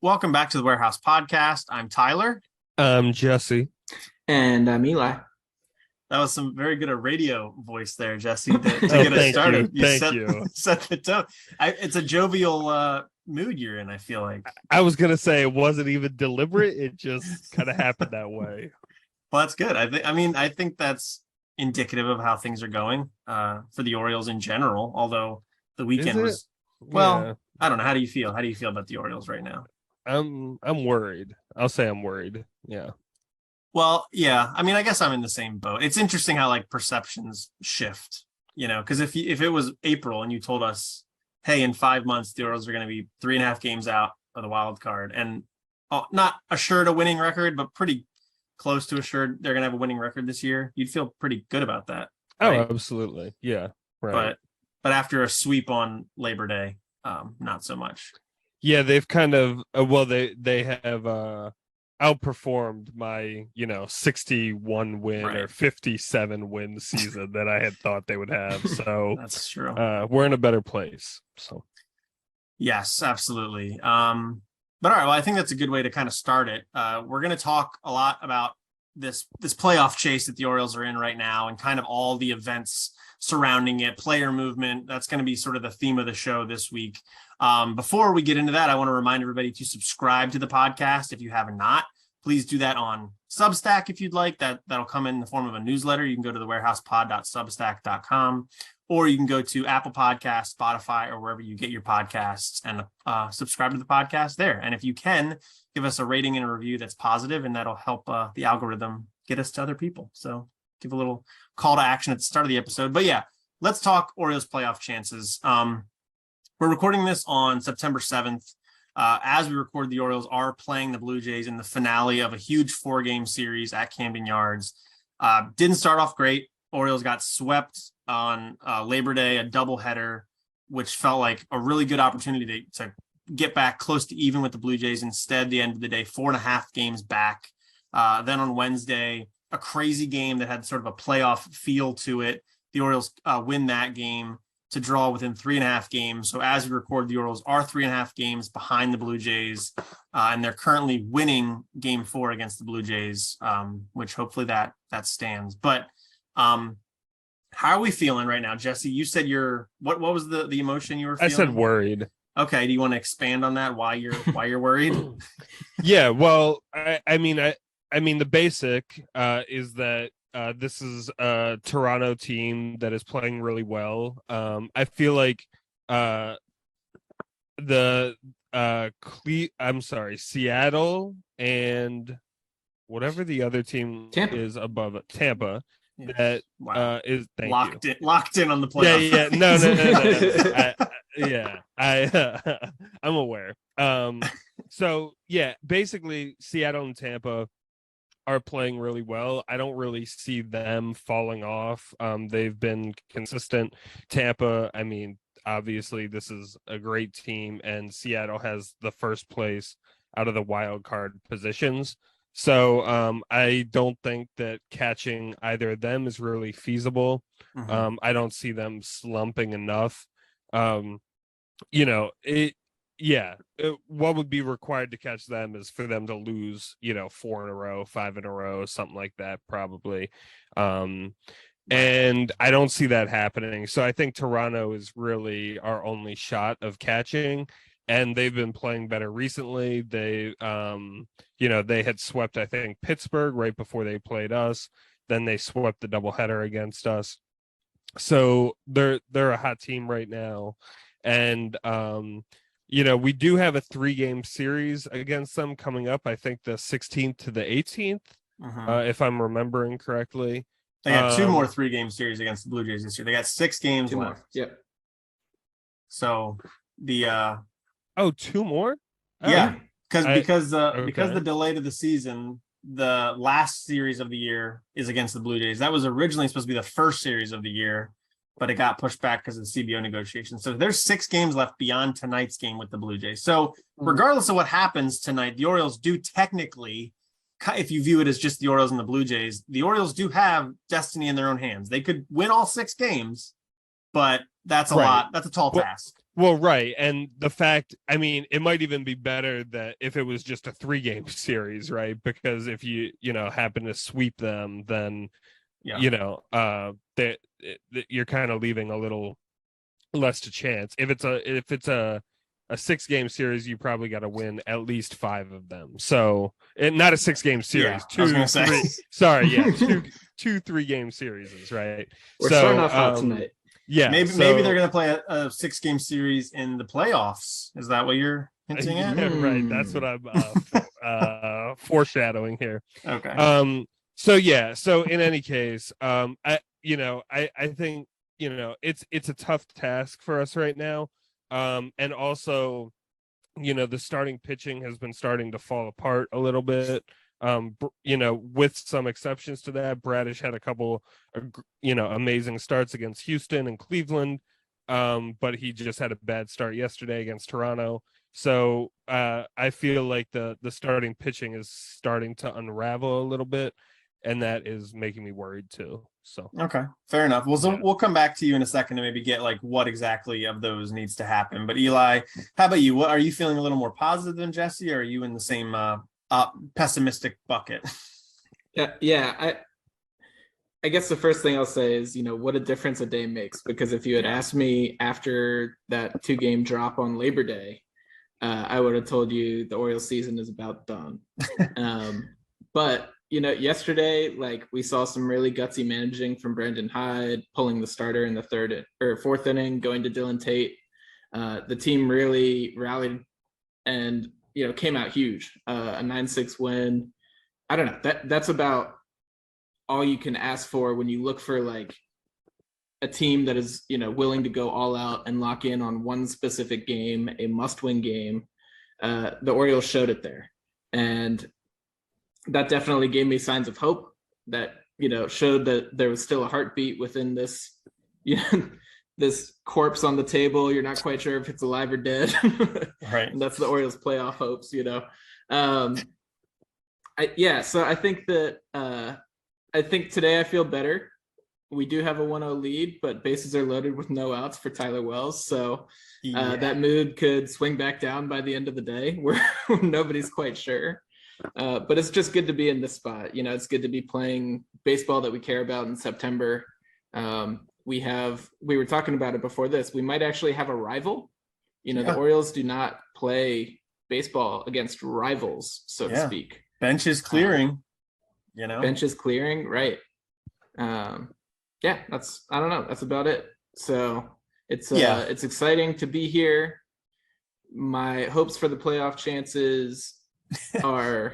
Welcome back to the Warehouse Podcast. I'm Tyler. Jesse. And I'm Eli. That was some very good radio voice there, Jesse, to Oh, get us thank started. you. Thank you. Set the tone. It's a jovial mood you're in, I feel like. I was going to say it wasn't even deliberate. It just kind of happened that way. Well, that's good. I think that's indicative of how things are going for the Orioles in general, although the weekend was, well, Yeah. I don't know. How do you feel? How do you feel about the Orioles right now? I'm worried. I'll say I'm worried. Yeah. Well, yeah. I guess I'm in the same boat. It's interesting how like perceptions shift, because if it was April and you told us, hey, in 5 months the Orioles are going to be 3.5 games out of the wild card and not assured a winning record, but pretty close to assured they're going to have a winning record this year, you'd feel pretty good about that. Right? Oh, absolutely. Yeah. Right. But after a sweep on Labor Day, not so much. Yeah, they've kind of they have outperformed my 61 win or 57 win season that I had thought they would have. So that's true. We're in a better place. So yes, absolutely. But all right, well, I think that's a good way to kind of start it. We're going to talk a lot about this playoff chase that the Orioles are in right now and kind of all the events surrounding it, player movement. That's going to be sort of the theme of the show this week. Before we get into that, I want to remind everybody to subscribe to the podcast. If you have not, please do that on Substack if you'd like. That'll come in the form of a newsletter. You can go to thewarehousepod.substack.com, or you can go to Apple Podcasts, Spotify, or wherever you get your podcasts and subscribe to the podcast there. And if you can, give us a rating and a review that's positive, and that'll help the algorithm get us to other people. So give a little call to action at the start of the episode. But yeah, let's talk Orioles playoff chances. We're recording this on September 7th. As we record, the Orioles are playing the Blue Jays in the finale of a huge 4-game series at Camden Yards. Didn't start off great. Orioles got swept on Labor Day, a doubleheader, which felt like a really good opportunity to get back close to even with the Blue Jays. Instead, the end of the day, 4.5 games back. Then on Wednesday, a crazy game that had sort of a playoff feel to it. The Orioles win that game to draw within 3.5 games. So as we record, the Orioles are 3.5 games behind the Blue Jays, and they're currently winning Game 4 against the Blue Jays, which hopefully that stands. But how are we feeling right now, Jesse? You said what was the emotion you were feeling? I said worried. Okay, do you want to expand on that? Why you're worried? Yeah, well, I mean the basic is that this is a Toronto team that is playing really well. I feel like Seattle and whatever the other team is above it, Tampa. Yeah. That is locked in on the playoff. No. I'm aware. So yeah, basically Seattle and Tampa are playing really well. I don't really see them falling off. They've been consistent. Tampa, I mean, obviously this is a great team, and Seattle has the first place out of the wild card positions. So I don't think that catching either of them is really feasible. Mm-hmm. I don't see them slumping enough. What would be required to catch them is for them to lose, 4 in a row, 5 in a row, something like that, probably. And I don't see that happening. So I think Toronto is really our only shot of catching, and they've been playing better recently. They, they had swept, I think, Pittsburgh right before they played us. Then they swept the doubleheader against us. So they're a hot team right now. And, we do have a 3-game series against them coming up. I think the 16th to the 18th, if I'm remembering correctly. They got 2 more 3-game series against the Blue Jays this year. They got 6 games 2 left. more. Yep. So the 2 more? Yeah, because the delay to the season, the last series of the year is against the Blue Jays. That was originally supposed to be the first series of the year, but it got pushed back because of the CBO negotiations. So there's 6 games left beyond tonight's game with the Blue Jays. So regardless of what happens tonight, the Orioles do technically, if you view it as just the Orioles and the Blue Jays, the Orioles do have destiny in their own hands. They could win all 6 games, but that's a lot. That's a tall task. Well, right. And the fact, I mean, it might even be better that if it was just a 3-game series, right? Because if you happen to sweep them, then, Yeah. that you're kind of leaving a little less to chance. If it's a 6-game series, you probably got to win at least 5 of them. So, and not a 6-game series, I was gonna say. 3. Sorry, yeah, two 3-game series, right? We're So, starting off hot tonight. Yeah, maybe they're gonna play a 6-game series in the playoffs. Is that what you're hinting at? Yeah, right. That's what I'm foreshadowing here. Okay. So yeah. So in any case, I think it's a tough task for us right now. And also, the starting pitching has been starting to fall apart a little bit. With some exceptions to that, Braddish had a couple, amazing starts against Houston and Cleveland, but he just had a bad start yesterday against Toronto. So I feel like the starting pitching is starting to unravel a little bit, and that is making me worried too. So okay, fair enough. Well, so Yeah. we'll come back to you in a second to maybe get like what exactly of those needs to happen. But Eli, how about you? What are you feeling a little more positive than Jesse, or are you in the same pessimistic bucket? Yeah. I guess the first thing I'll say is, what a difference a day makes. Because if you had asked me after that 2-game drop on Labor Day, I would have told you the Orioles season is about done. But yesterday, like, we saw some really gutsy managing from Brandon Hyde, pulling the starter in the 3rd or 4th inning, going to Dylan Tate. The team really rallied and came out huge. A 9-6 win. I don't know. That's about all you can ask for when you look for like a team that is willing to go all out and lock in on one specific game, a must-win game. The Orioles showed it there, and that definitely gave me signs of hope. That showed that there was still a heartbeat within this this corpse on the table. You're not quite sure if it's alive or dead. Right. And that's the Orioles playoff hopes. So I think that I think today I feel better. We do have a 1-0 lead, but bases are loaded with no outs for Tyler Wells. So that mood could swing back down by the end of the day where nobody's quite sure. But it's just good to be in this spot. It's good to be playing baseball that we care about in September. We were talking about it before this. We might actually have a rival. The Orioles do not play baseball against rivals, so to speak. Bench is clearing, Bench is clearing, right. I don't know. That's about it. So it's exciting to be here. My hopes for the playoff chances are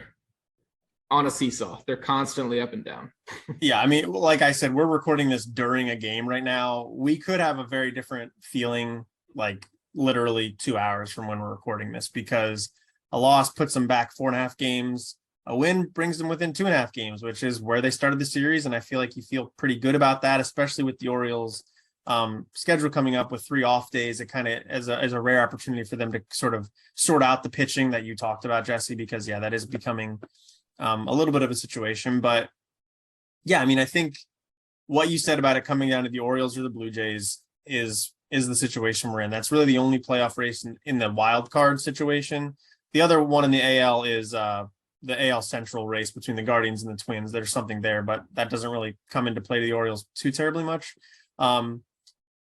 on a seesaw. They're constantly up and down. Yeah, I mean, like I said, we're recording this during a game right now. We could have a very different feeling, like literally 2 hours from when we're recording this, because a loss puts them back 4.5 games. A win brings them within 2.5 games, which is where they started the series. And I feel like you feel pretty good about that, especially with the Orioles schedule coming up with 3 off days. It kind of is a rare opportunity for them to sort of sort out the pitching that you talked about, Jesse, because that is becoming a little bit of a situation. But yeah, I mean, I think what you said about it coming down to the Orioles or the Blue Jays is the situation we're in. That's really the only playoff race in the wild card situation. The other one in the AL is the AL Central race between the Guardians and the Twins. There's something there, but that doesn't really come into play to the Orioles too terribly much.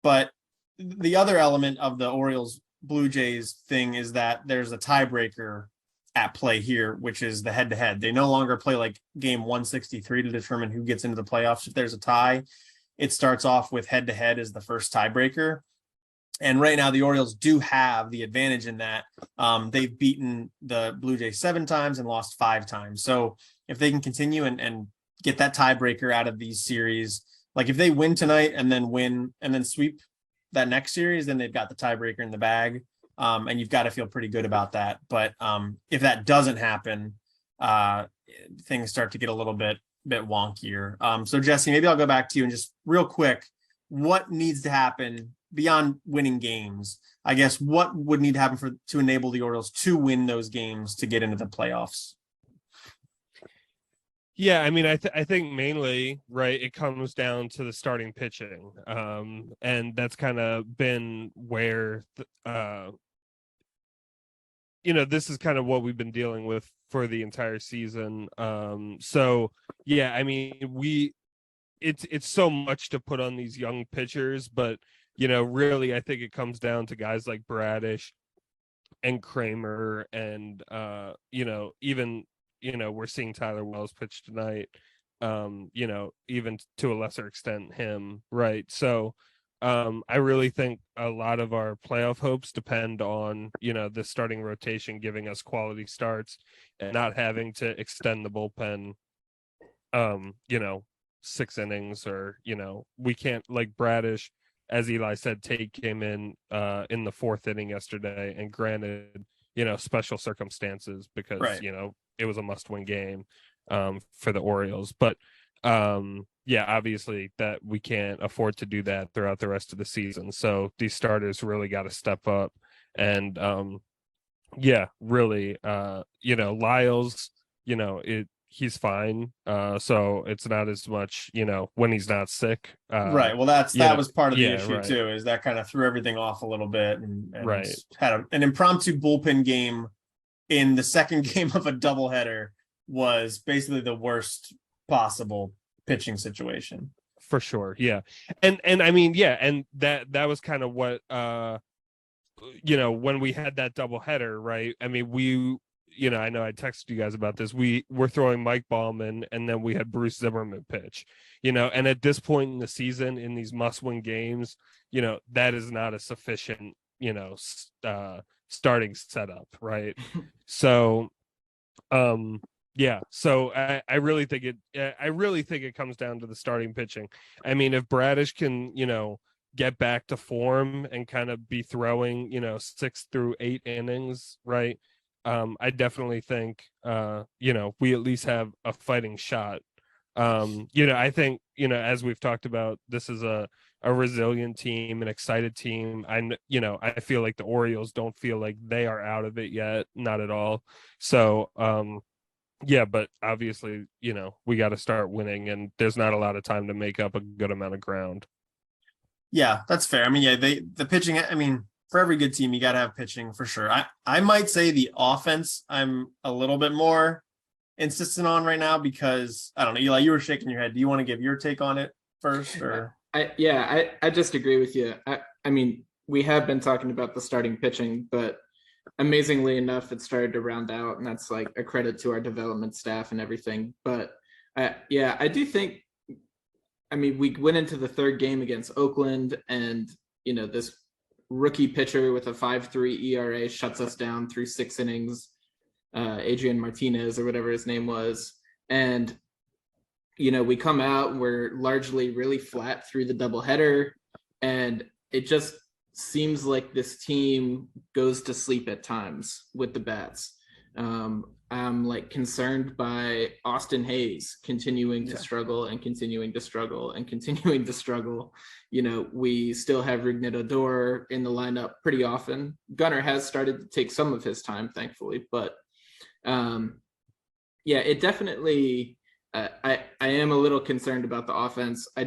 But the other element of the Orioles Blue Jays thing is that there's a tiebreaker at play here, which is the head-to-head. They no longer play like game 163 to determine who gets into the playoffs. If there's a tie, it starts off with head-to-head as the first tiebreaker. And right now, the Orioles do have the advantage in that they've beaten the Blue Jays 7 times and lost 5 times. So if they can continue and get that tiebreaker out of these series, like if they win tonight and then sweep that next series, then they've got the tiebreaker in the bag. And you've got to feel pretty good about that. But if that doesn't happen, things start to get a little bit wonkier. So Jesse, maybe I'll go back to you and just real quick, what needs to happen beyond winning games? I guess what would need to happen to enable the Orioles to win those games to get into the playoffs? Yeah, I mean, I think mainly, right, it comes down to the starting pitching, and that's kind of been where, this is kind of what we've been dealing with for the entire season. So yeah, I mean, it's so much to put on these young pitchers, but really, I think it comes down to guys like Braddish and Kramer, and even we're seeing Tyler Wells pitch tonight. Even to a lesser extent him, right? So I really think a lot of our playoff hopes depend on the starting rotation giving us quality starts and not having to extend the bullpen 6 innings, or we can't, like Braddish, as Eli said, Tate came in the fourth inning yesterday, and granted, special circumstances because Right. it was a must-win game for the Orioles, but yeah, obviously that we can't afford to do that throughout the rest of the season. So these starters really got to step up, and yeah, really, Lyles, he's fine. So it's not as much, when he's not sick. Right. Well, that was part of the yeah, issue right. too, is that kind of threw everything off a little bit, and Right. had an impromptu bullpen game in the second game of a doubleheader was basically the worst possible pitching situation. For sure. Yeah. And I mean, yeah, and that was kind of what when we had that doubleheader, right? I mean, I know I texted you guys about this. We were throwing Mike Ballman, and then we had Bruce Zimmerman pitch, and at this point in the season, in these must-win games, that is not a sufficient, starting setup, right? So, yeah. So I really think it comes down to the starting pitching. I mean, if Braddish can, get back to form and kind of be throwing, 6 through 8 innings, right? I definitely think we at least have a fighting shot. I think, as we've talked about, this is a resilient team, an excited team. I feel like the Orioles don't feel like they are out of it yet, not at all. So yeah, but obviously, we got to start winning, and there's not a lot of time to make up a good amount of ground. Yeah, that's fair. I mean, yeah, the pitching, I mean, for every good team, you got to have pitching for sure. I might say the offense, I'm a little bit more insistent on right now, because I don't know, Eli, you were shaking your head. Do you want to give your take on it first, or? I just agree with you. I mean, we have been talking about the starting pitching, but amazingly enough, it started to round out, and that's like a credit to our development staff and everything. But I do think, I mean, we went into the third game against Oakland, and this rookie pitcher with a 5.3 ERA shuts us down through 6 innings. Adrian Martinez, or whatever his name was, and we come out and we're largely really flat through the doubleheader, and it just seems like this team goes to sleep at times with the bats. I'm like concerned by Austin Hayes continuing to struggle and continuing to struggle and continuing to struggle. We still have Rougned Odor in the lineup pretty often. Gunnar has started to take some of his time, thankfully, but it definitely, I am a little concerned about the offense. I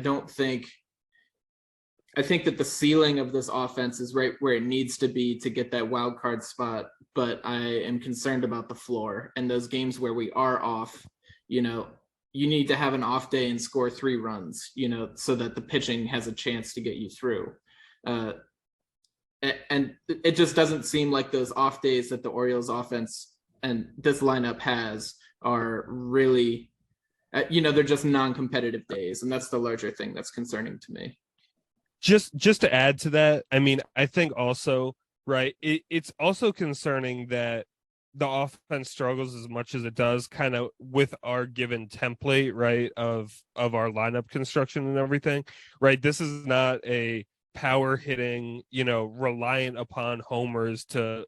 think that the ceiling of this offense is right where it needs to be to get that wild card spot, but I am concerned about the floor and those games where we are off. You need to have an off day and score 3 runs, so that the pitching has a chance to get you through. And it just doesn't seem like those off days that the Orioles offense and this lineup has are really, they're just non-competitive days, and that's the larger thing that's concerning to me. Just to add to that, I mean, I think also, right, it's also concerning that the offense struggles as much as it does, kind of with our given template, right, of our lineup construction and everything, right? This is not a power hitting, reliant upon homers to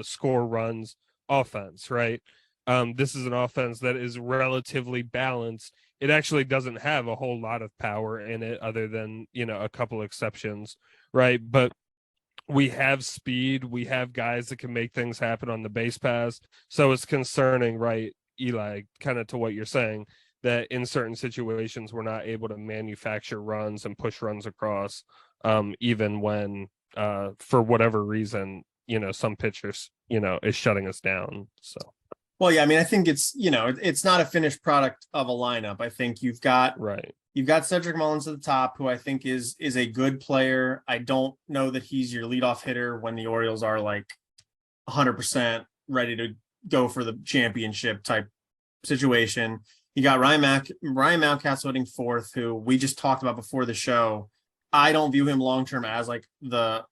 score runs offense, right? This is an offense that is relatively balanced. It actually doesn't have a whole lot of power in it, other than a couple exceptions, right? But we have speed, we have guys that can make things happen on the base pass. So it's concerning, right, Eli, kind of to what you're saying, that in certain situations we're not able to manufacture runs and push runs across, even when for whatever reason, some pitchers, is shutting us down. So. Well, yeah, I mean, I think it's, it's not a finished product of a lineup. I think you've got Cedric Mullins at the top, who I think is a good player. I don't know that he's your leadoff hitter when the Orioles are like 100% ready to go for the championship type situation. You got Ryan Mountcastle hitting fourth, who we just talked about before the show. I don't view him long-term as like the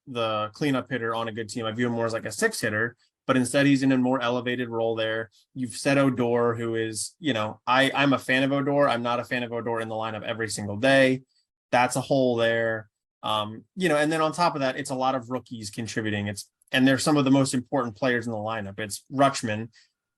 cleanup hitter on a good team. I view him more as like a 6 hitter, but instead he's in a more elevated role there. You've said Odor, who is, I'm a fan of Odor. I'm not a fan of Odor in the lineup every single day. That's a hole there. And then on top of that, it's a lot of rookies contributing. And they're some of the most important players in the lineup. It's Rutschman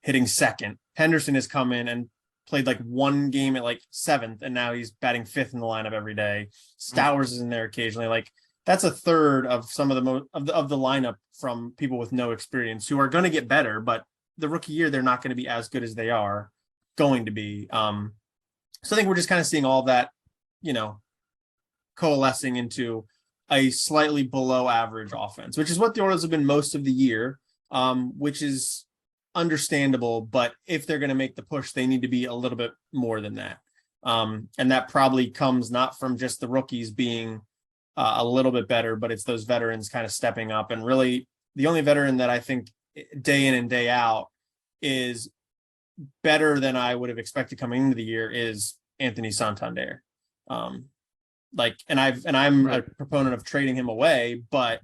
hitting second. Henderson has come in and played like one game at like 7th, and now he's batting 5th in the lineup every day. Stowers is in there occasionally. Like, that's a third of some of the lineup from people with no experience who are going to get better, but the rookie year, they're not going to be as good as they are going to be. So I think we're just kind of seeing all of that, coalescing into a slightly below average offense, which is what the Orioles have been most of the year, which is understandable. But if they're going to make the push, they need to be a little bit more than that. And that probably comes not from just the rookies being a little bit better, but it's those veterans kind of stepping up. And really, the only veteran that I think day in and day out is better than I would have expected coming into the year is Anthony Santander. I'm a proponent of trading him away, but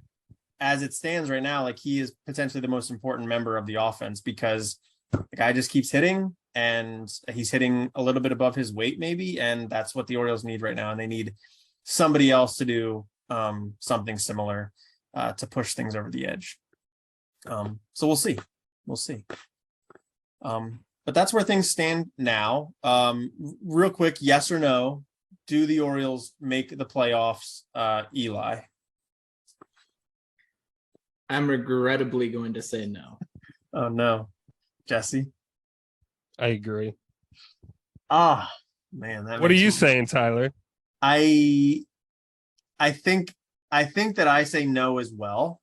as it stands right now, like, he is potentially the most important member of the offense because the guy just keeps hitting, and he's hitting a little bit above his weight maybe, and that's what the Orioles need right now. And they need somebody else to do something similar to push things over the edge. So we'll see. But that's where things stand now. Real quick, yes or no, do the Orioles make the playoffs, Eli? I'm regrettably going to say no. Oh, no. Jesse? I agree. Man. What are you saying, Tyler? I think that I say no as well.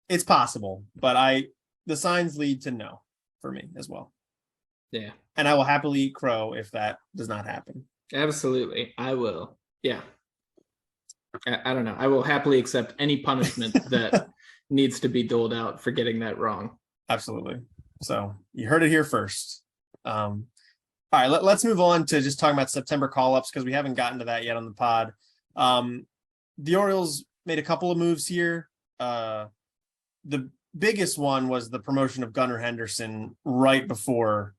It's possible, but the signs lead to no for me as well. Yeah. And I will happily eat crow if that does not happen. Absolutely. I will. Yeah. I don't know. I will happily accept any punishment that needs to be doled out for getting that wrong. Absolutely. So you heard it here first. All right, let's move on to just talking about September call-ups because we haven't gotten to that yet on the pod. The Orioles made a couple of moves here. The biggest one was the promotion of Gunnar Henderson right before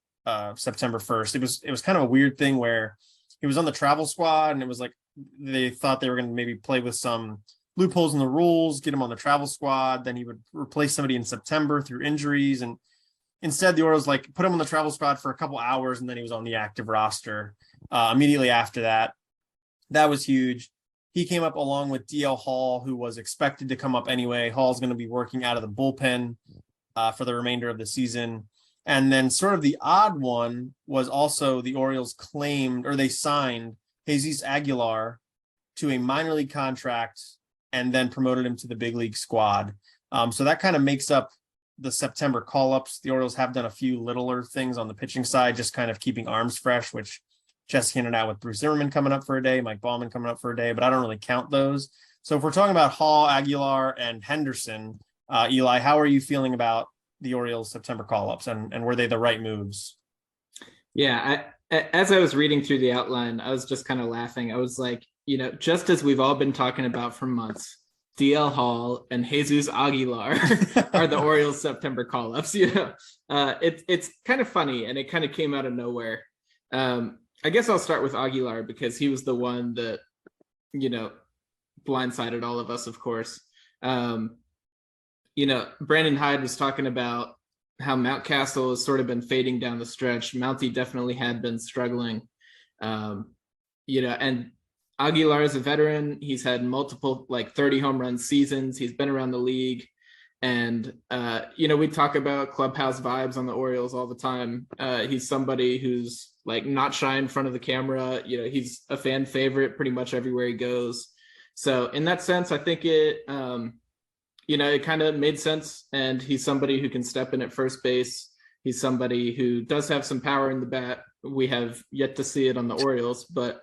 September 1st. It was kind of a weird thing where he was on the travel squad, and it was like they thought they were going to maybe play with some loopholes in the rules, get him on the travel squad. Then he would replace somebody in September through injuries. And instead, the Orioles put him on the travel squad for a couple hours, and then he was on the active roster immediately after that. That was huge. He came up along with DL Hall, who was expected to come up anyway. Hall's going to be working out of the bullpen for the remainder of the season. And then sort of the odd one was also the Orioles they signed Jesus Aguilar to a minor league contract and then promoted him to the big league squad. So that kind of makes up the September call-ups. The Orioles have done a few littler things on the pitching side, just kind of keeping arms fresh, which Jesse hinted out with Bruce Zimmerman coming up for a day, Mike Baumann coming up for a day, but I don't really count those. So if we're talking about Hall, Aguilar, and Henderson, Eli, how are you feeling about the Orioles September call-ups, and were they the right moves? Yeah, as I was reading through the outline, I was just kind of laughing. I was like, just as we've all been talking about for months, DL Hall and Jesus Aguilar are the Orioles September call-ups. It's kind of funny, and it kind of came out of nowhere. I guess I'll start with Aguilar because he was the one that, blindsided all of us, of course. Brandon Hyde was talking about how Mountcastle has sort of been fading down the stretch. Mountie definitely had been struggling. And Aguilar is a veteran. He's had multiple 30 home run seasons. He's been around the league. And we talk about clubhouse vibes on the Orioles all the time. He's somebody who's like not shy in front of the camera. He's a fan favorite pretty much everywhere he goes. So in that sense, I think it kind of made sense. And he's somebody who can step in at first base. He's somebody who does have some power in the bat. We have yet to see it on the Orioles, but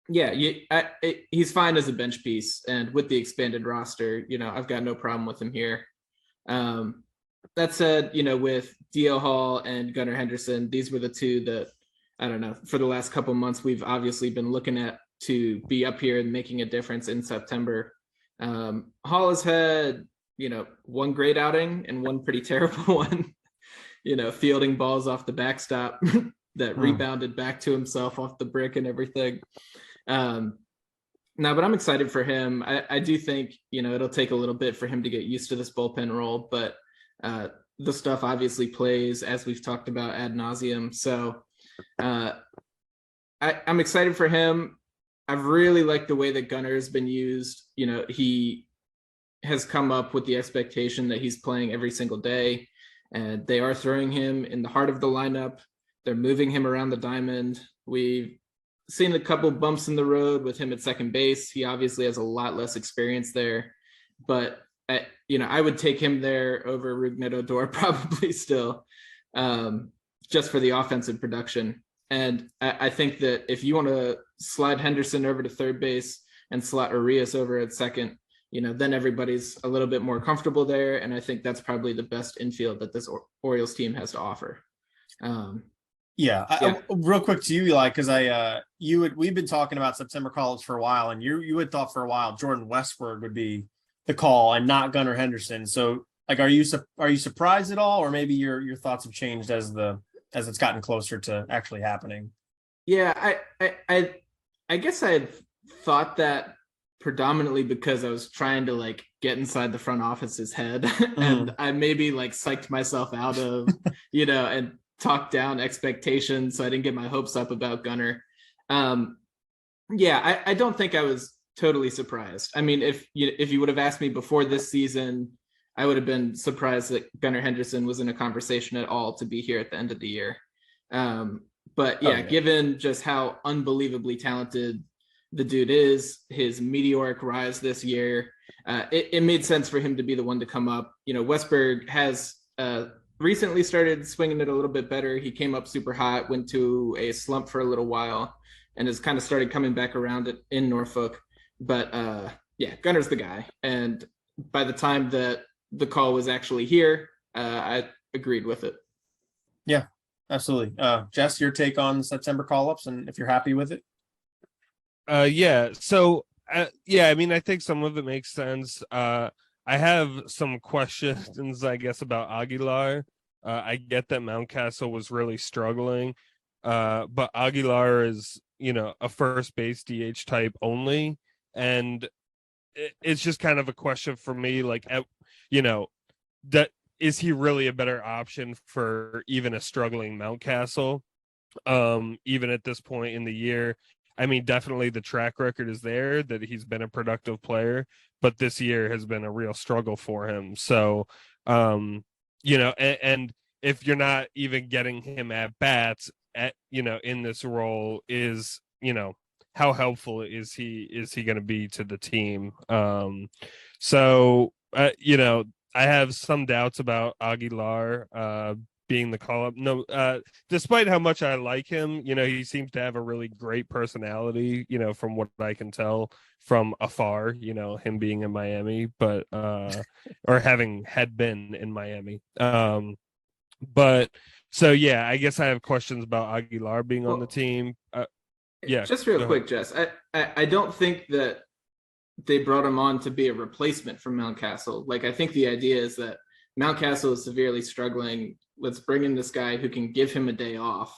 he's fine as a bench piece. And with the expanded roster, I've got no problem with him here. That said, with D.L. Hall and Gunnar Henderson, these were the two that, I don't know, for the last couple months, we've obviously been looking at to be up here and making a difference in September. Hall has had, one great outing and one pretty terrible one, fielding balls off the backstop that rebounded back to himself off the brick and everything. But I'm excited for him. I do think, it'll take a little bit for him to get used to this bullpen role, but the stuff obviously plays, as we've talked about ad nauseum. So I'm excited for him. I've really liked the way that Gunnar has been used. He has come up with the expectation that he's playing every single day, and they are throwing him in the heart of the lineup. They're moving him around the diamond. We've seen a couple bumps in the road with him at second base. He obviously has a lot less experience there, but I would take him there over Rougned Odor probably still, just for the offensive production. And I think that if you want to slide Henderson over to third base and slot Urias over at second, then everybody's a little bit more comfortable there. And I think that's probably the best infield that this Orioles team has to offer. Real quick to you, Eli, because we've been talking about September call-ups for a while, and you had thought for a while Jordan Westburg would be the call and not Gunnar Henderson. So, like, are you surprised at all, or maybe your thoughts have changed as it's gotten closer to actually happening? Yeah, I guess I had thought that predominantly because I was trying to like get inside the front office's head and I maybe like psyched myself out of, and talked down expectations. So I didn't get my hopes up about Gunnar. I don't think I was totally surprised. I mean, if you would have asked me before this season, I would have been surprised that Gunnar Henderson was in a conversation at all to be here at the end of the year. Given just how unbelievably talented the dude is, his meteoric rise this year, it made sense for him to be the one to come up. Westburg has recently started swinging it a little bit better. He came up super hot, went to a slump for a little while, and has kind of started coming back around it in Norfolk. But Gunnar's the guy. And by the time that the call was actually here, I agreed with it. Yeah, absolutely. Jess, your take on September call-ups and if you're happy with it? I mean, I think some of it makes sense. I have some questions, I guess, about Aguilar. I get that Mountcastle was really struggling, but Aguilar is, a first base DH type only, and it's just kind of a question for me, like, that is he really a better option for even a struggling Mountcastle, even at this point in the year? I mean, definitely the track record is there that he's been a productive player, but this year has been a real struggle for him. So, and if you're not even getting him at bats in this role, is, how helpful is he going to be to the team? I have some doubts about Aguilar, being the call-up. No, despite how much I like him, he seems to have a really great personality, from what I can tell from afar, him being in Miami, but or had been in Miami. I guess I have questions about Aguilar being on the team. Just real quick, Jess, I don't think that they brought him on to be a replacement for Mountcastle. Like, I think the idea is that Mountcastle is severely struggling. Let's bring in this guy who can give him a day off,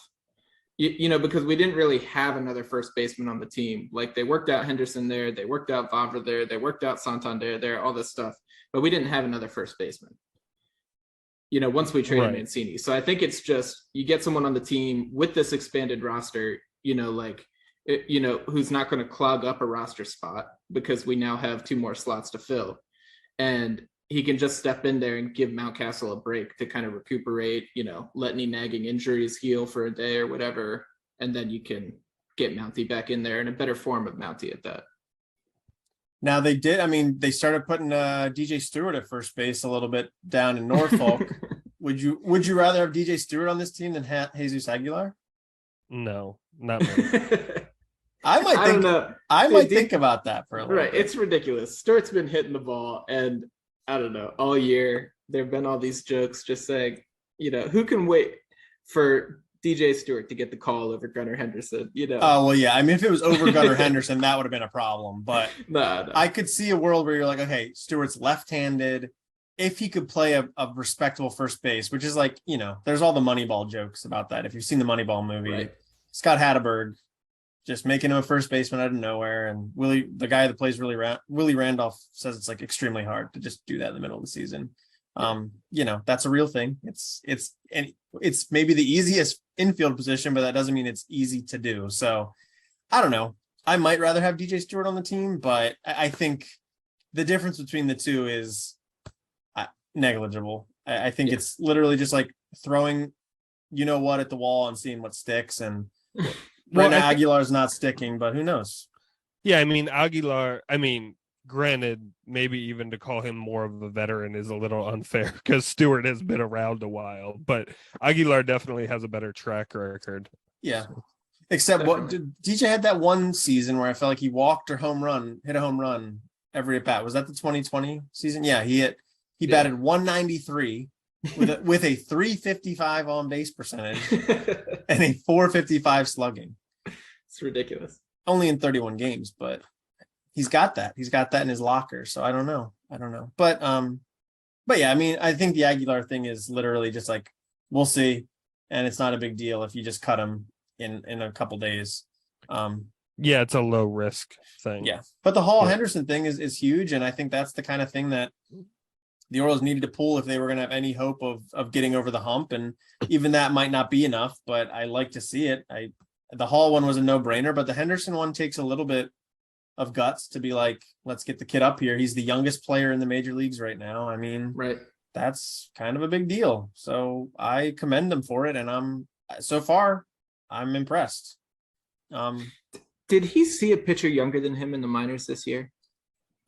because we didn't really have another first baseman on the team. Like, they worked out Henderson there, they worked out Vavra there, they worked out Santander there, all this stuff, but we didn't have another first baseman, once we traded Mancini. So I think it's just, you get someone on the team with this expanded roster, who's not going to clog up a roster spot because we now have two more slots to fill. and he can just step in there and give Mountcastle a break to kind of recuperate, let any nagging injuries heal for a day or whatever, and then you can get Mountie back in there in a better form of Mountie at that. Now they did. I mean, they started putting DJ Stewart at first base a little bit down in Norfolk. Would you rather have DJ Stewart on this team than Jesus Aguilar? No, not me. I don't know. I might think about that for a little bit. It's ridiculous. Stewart's been hitting the ball, and I don't know, all year there have been all these jokes just saying, who can wait for DJ Stewart to get the call over Gunnar Henderson? Oh, well, yeah. I mean, if it was over Gunnar Henderson, that would have been a problem. But no. I could see a world where you're like, okay, Stewart's left-handed. If he could play a respectable first base, which is like, there's all the Moneyball jokes about that. If you've seen the Moneyball movie, right. Scott Hatteberg just making him a first baseman out of nowhere. And Willie, the guy that plays Willie Randolph, says it's like extremely hard to just do that in the middle of the season. That's a real thing. It's maybe the easiest infield position, but that doesn't mean it's easy to do. So I don't know. I might rather have DJ Stewart on the team, but I think the difference between the two is negligible. I think it's literally just like throwing, at the wall and seeing what sticks. And right now Aguilar's not sticking, but who knows? Yeah, I mean, Aguilar, granted, maybe even to call him more of a veteran is a little unfair because Stewart has been around a while, but Aguilar definitely has a better track record. Yeah. Except DJ had that one season where I felt like he walked or hit a home run every at bat. Was that the 2020 season? Yeah, he batted 193 with a 355 on base percentage and a 455 slugging. It's ridiculous. Only in 31 games, but he's got that. He's got that in his locker. So I don't know. But yeah, I think the Aguilar thing is literally just like, we'll see. And it's not a big deal if you just cut him in a couple days. Yeah, it's a low risk thing. Yeah. But the Hall Henderson thing is huge. And I think that's the kind of thing that the Orioles needed to pull if they were going to have any hope of getting over the hump. And even that might not be enough, but I like to see it. The Hall one was a no-brainer, but the Henderson one takes a little bit of guts to be like, let's get the kid up here. He's the youngest player in the major leagues right now. Right. That's kind of a big deal. So I commend him for it. And so far I'm impressed. Did he see a pitcher younger than him in the minors this year?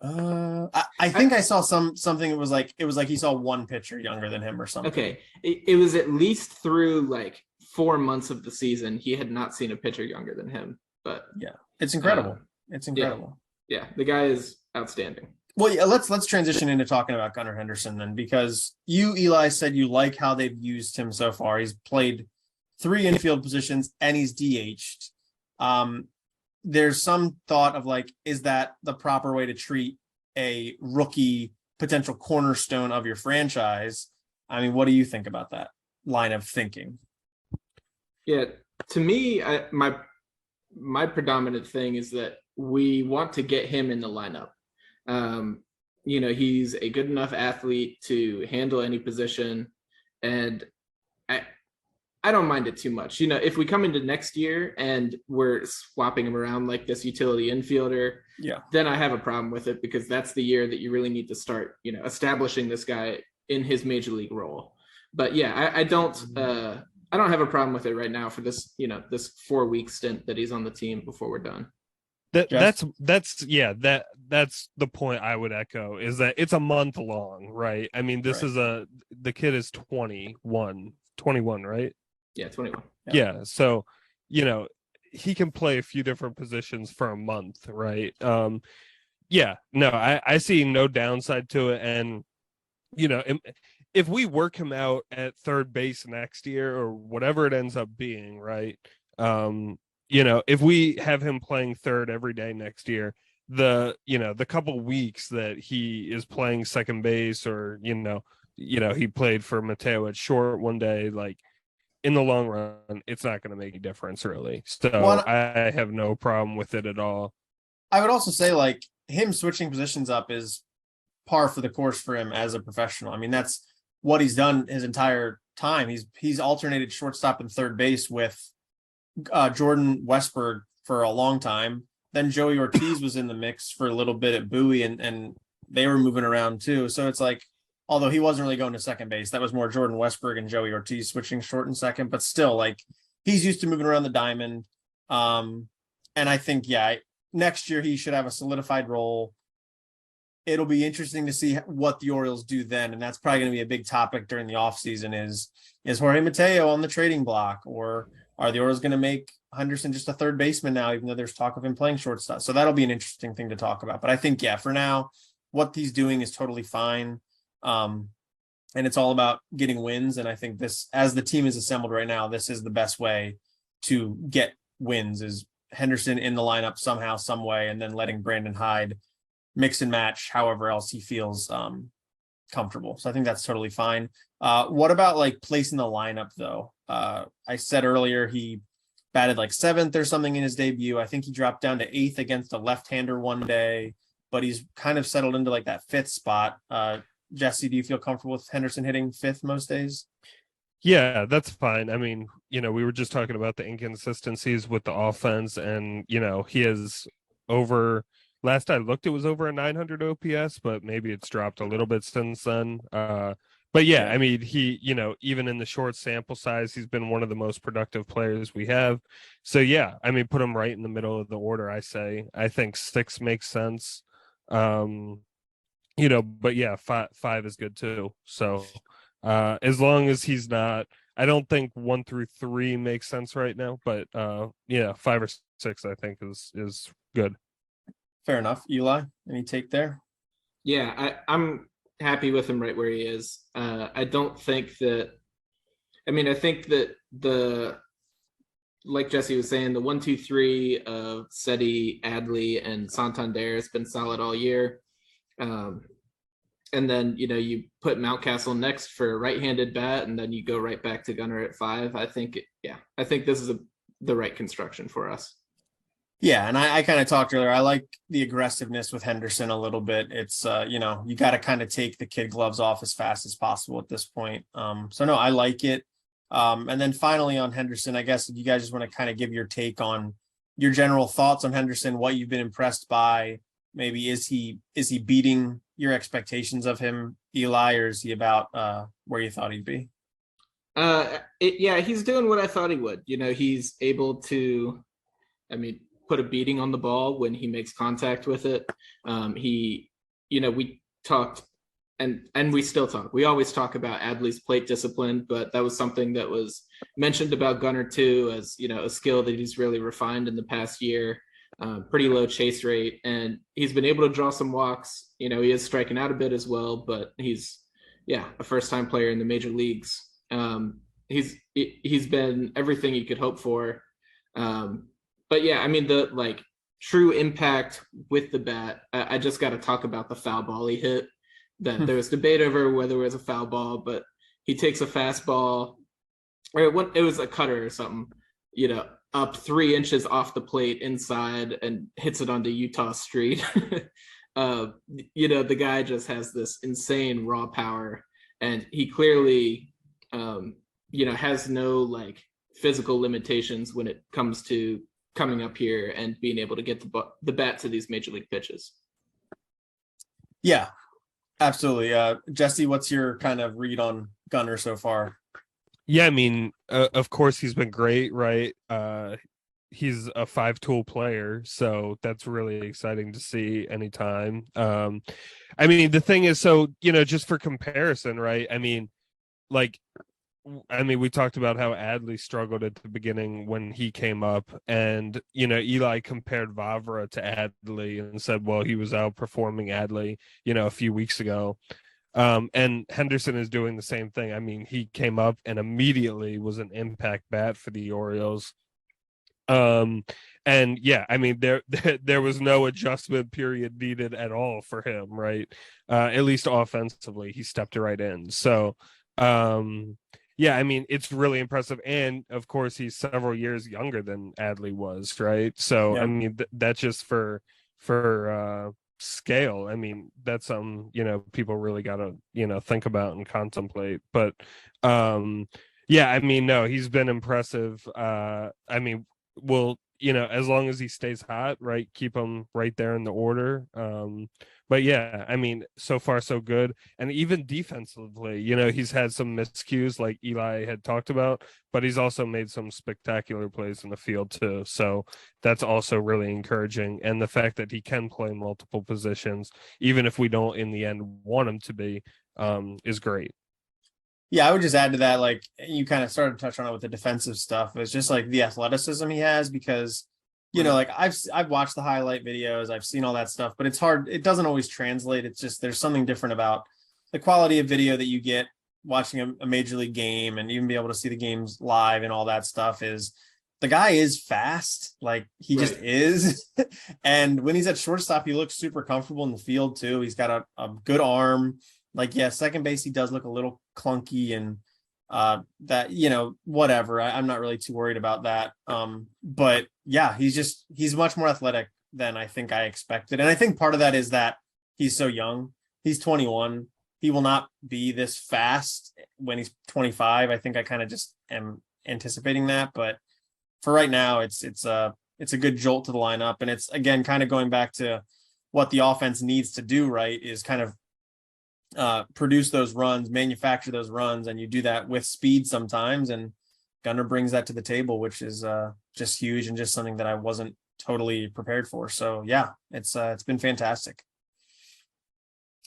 I think I saw something. It was like he saw one pitcher younger than him or something. Okay. It was at least through like 4 months of the season. He had not seen a pitcher younger than him, but yeah, it's incredible. It's incredible. Yeah. The guy is outstanding. Well, yeah, let's transition into talking about Gunnar Henderson then, because you, Eli, said you like how they've used him so far. He's played 3 infield positions and he's DH'd. There's some thought of like, is that the proper way to treat a rookie potential cornerstone of your franchise? What do you think about that line of thinking? Yeah, to me, my predominant thing is that we want to get him in the lineup. He's a good enough athlete to handle any position, and I don't mind it too much. If we come into next year and we're swapping him around like this utility infielder, then I have a problem with it, because that's the year that you really need to start, establishing this guy in his major league role. But yeah, I don't have a problem with it right now for this, this 4-week stint that he's on the team before we're done. That's the point I would echo, is that it's a month long, right? This is the kid is 21, right? Yeah, 21. Yeah. So, he can play a few different positions for a month, right? I see no downside to it. And, if we work him out at third base next year or whatever it ends up being, right? If we have him playing third every day next year, the couple weeks that he is playing second base, or, he played for Mateo at short one day, like, in the long run, it's not going to make a difference, really. So I have no problem with it at all. I would also say, like, him switching positions up is par for the course for him as a professional. That's what he's done his entire time. He's alternated shortstop and third base with Jordan Westberg for a long time. Then Joey Ortiz was in the mix for a little bit at Bowie, and they were moving around too. So it's like, although he wasn't really going to second base, that was more Jordan Westburg and Joey Ortiz switching short and second, but still, like, he's used to moving around the diamond. And I think, next year he should have a solidified role. It'll be interesting to see what the Orioles do then. And that's probably going to be a big topic during the offseason is Jorge Mateo on the trading block, or are the Orioles going to make Henderson just a third baseman now, even though there's talk of him playing shortstop? So that'll be an interesting thing to talk about. But I think, for now, what he's doing is totally fine. And it's all about getting wins. And I think this, as the team is assembled right now, this is the best way to get wins, is Henderson in the lineup somehow, some way, and then letting Brandon Hyde mix and match however else he feels comfortable. So I think that's totally fine. What about like placing the lineup though? I said earlier he batted like 7th or something in his debut. I think he dropped down to 8th against a left-hander one day, but he's kind of settled into like that 5th spot. Jesse, do you feel comfortable with Henderson hitting 5th most days? Yeah, that's fine. I mean, we were just talking about the inconsistencies with the offense, and he is over. Last I looked, it was over a 900 OPS, but maybe it's dropped a little bit since then. But yeah, I mean, he, even in the short sample size, he's been one of the most productive players we have. So yeah, I mean, put him right in the middle of the order. I think 6 makes sense. But yeah, five is good too. So as long as he's not, I don't think 1 through 3 makes sense right now, but 5 or 6 I think is good. Fair enough. Eli, any take there? Yeah, I'm happy with him right where he is. I don't think that, I think that like Jesse was saying, the 1, 2, 3 of Seti, Adley, and Santander has been solid all year. And then, you put Mountcastle next for a right-handed bat, and then you go right back to Gunnar at 5. I think this is the right construction for us. Yeah, and I kind of talked earlier. I like the aggressiveness with Henderson a little bit. It's you got to kind of take the kid gloves off as fast as possible at this point. So no, I like it. And then finally on Henderson, I guess if you guys just want to kind of give your take on your general thoughts on Henderson, what you've been impressed by. Maybe is he beating your expectations of him, Eli, or is he about where you thought he'd be? He's doing what I thought he would. He's able to, put a beating on the ball when he makes contact with it. We talked and we still talk. We always talk about Adley's plate discipline, but that was something that was mentioned about Gunnar too, as a skill that he's really refined in the past year. Pretty low chase rate, and he's been able to draw some walks. He is striking out a bit as well, but he's a first-time player in the major leagues. He's been everything you could hope for. But yeah, the true impact with the bat. I just got to talk about the foul ball he hit. That there was debate over whether it was a foul ball, but he takes a fastball, or it was a cutter or something. Up 3 inches off the plate inside and hits it onto Utah Street. The guy just has this insane raw power, and he clearly, has no physical limitations when it comes to coming up here and being able to get the bat to these major league pitches. Yeah, absolutely. Jesse, what's your kind of read on Gunnar so far? Yeah, of course he's been great, right? He's a 5-tool player, so that's really exciting to see anytime. The thing is, so just for comparison, right? We talked about how Adley struggled at the beginning when he came up, and Eli compared Vavra to Adley and said, well, he was outperforming Adley, a few weeks ago. And Henderson is doing the same thing. He came up and immediately was an impact bat for the Orioles. There was no adjustment period needed at all for him, right? At least offensively, he stepped right in. So, it's really impressive. And of course, he's several years younger than Adley was, right? So, yeah. That's just for scale. That's something, people really got to, think about and contemplate. But, no, he's been impressive. As long as he stays hot, right, keep him right there in the order. But yeah, I mean, so far so good. And even defensively, he's had some miscues like Eli had talked about, but he's also made some spectacular plays in the field too. So that's also really encouraging. And the fact that he can play multiple positions, even if we don't in the end want him to be, is great. Yeah, I would just add to that, like you kind of started to touch on it with the defensive stuff. It's just like the athleticism he has because, like I've watched the highlight videos, I've seen all that stuff, but it's hard. It doesn't always translate. It's just there's something different about the quality of video that you get watching a major league game and even be able to see the games live and all that stuff. Is the guy is fast, like he just is. And when he's at shortstop, he looks super comfortable in the field too. He's got a good arm. Like, yeah, second base, he does look a little clunky and that, whatever. I'm not really too worried about that. But yeah, he's much more athletic than I think I expected. And I think part of that is that he's so young. He's 21. He will not be this fast when he's 25. I think I kind of just am anticipating that. But for right now, it's a good jolt to the lineup. And it's, again, kind of going back to what the offense needs to do, right, is kind of produce those runs, manufacture those runs, and you do that with speed sometimes. And Gunnar brings that to the table, which is just huge and just something that I wasn't totally prepared for. So yeah, it's been fantastic.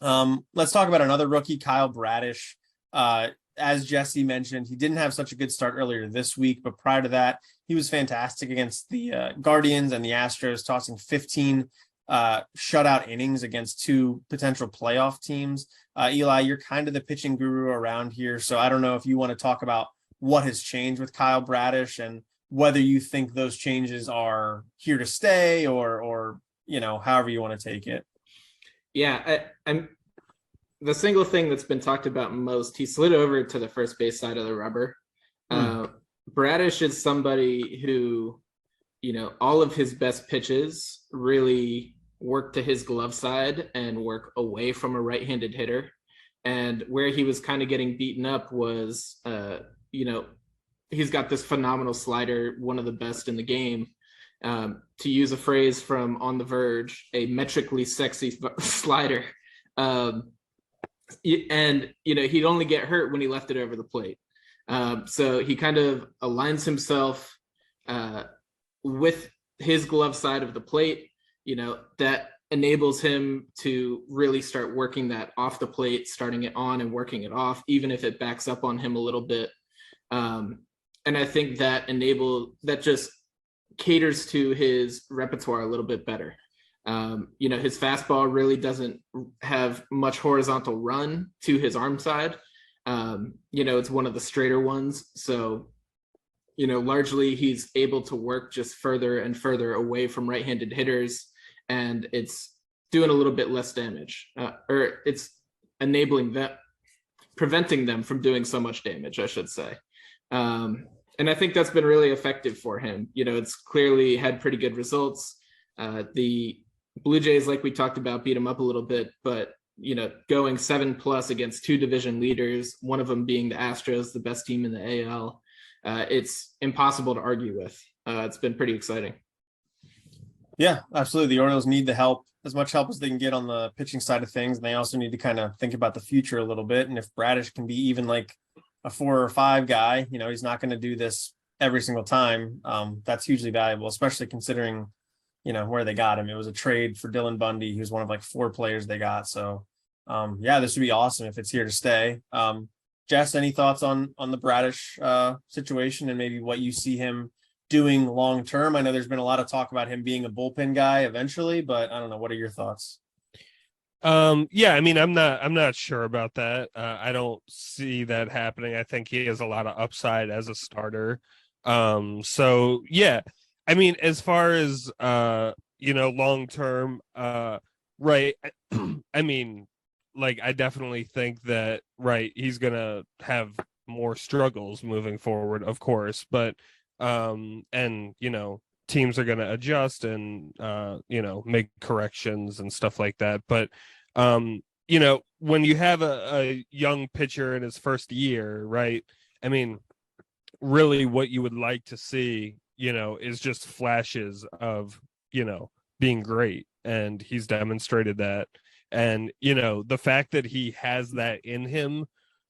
Let's talk about another rookie, Kyle Braddish. As Jesse mentioned, he didn't have such a good start earlier this week, but prior to that, he was fantastic against the Guardians and the Astros, tossing 15 shutout innings against two potential playoff teams. Eli, you're kind of the pitching guru around here, so I don't know if you want to talk about what has changed with Kyle Braddish and whether you think those changes are here to stay or however you want to take it. Yeah, I'm the single thing that's been talked about most. He slid over to the first base side of the rubber. Braddish is somebody who, all of his best pitches really work to his glove side and work away from a right-handed hitter. And where he was kind of getting beaten up was, he's got this phenomenal slider, one of the best in the game. To use a phrase from On the Verge, a metrically sexy slider. And, he'd only get hurt when he left it over the plate. So he kind of aligns himself with his glove side of the plate, that enables him to really start working that off the plate, starting it on and working it off, even if it backs up on him a little bit. And I think that just caters to his repertoire a little bit better. His fastball really doesn't have much horizontal run to his arm side. It's one of the straighter ones. So, largely he's able to work just further and further away from right-handed hitters, and it's doing a little bit less damage, or it's preventing them from doing so much damage, I should say. And I think that's been really effective for him. It's clearly had pretty good results. The Blue Jays, like we talked about, beat him up a little bit, but going 7+ against two division leaders, one of them being the Astros, the best team in the AL, it's impossible to argue with. It's been pretty exciting. Yeah, absolutely. The Orioles need the help, as much help as they can get on the pitching side of things. And they also need to kind of think about the future a little bit. And if Braddish can be even like a 4 or 5 guy, he's not going to do this every single time. That's hugely valuable, especially considering, where they got him. It was a trade for Dylan Bundy, who's one of like 4 players they got. So this would be awesome if it's here to stay. Jess, any thoughts on the Braddish situation and maybe what you see him doing long term? I know there's been a lot of talk about him being a bullpen guy eventually, but I don't know. What are your thoughts? Yeah, I mean, I'm not sure about that. I don't see that happening. I think he has a lot of upside as a starter. So yeah, I mean, as far as long term, right. I mean, like, I definitely think that, right, he's gonna have more struggles moving forward, of course, but and teams are going to adjust and make corrections and stuff like that. But when you have a young pitcher in his first year, right, I mean, really what you would like to see is just flashes of being great, and he's demonstrated that. And, the fact that he has that in him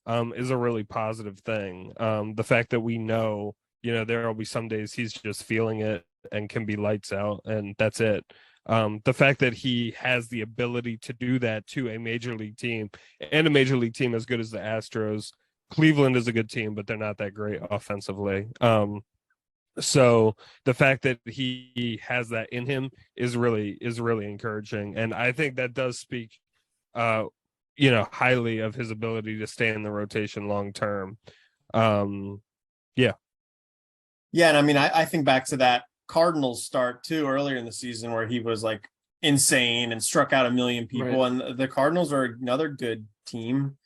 is a really positive thing. The fact that we know, there will be some days he's just feeling it and can be lights out, and that's it. The fact that he has the ability to do that to a major league team, and a major league team as good as the Astros. Cleveland is a good team, but they're not that great offensively. So the fact that he has that in him is really encouraging, and I think that does speak highly of his ability to stay in the rotation long term. Yeah, and I mean, I think back to that Cardinals start too earlier in the season where he was like insane and struck out a million people, Right. and the Cardinals are another good team.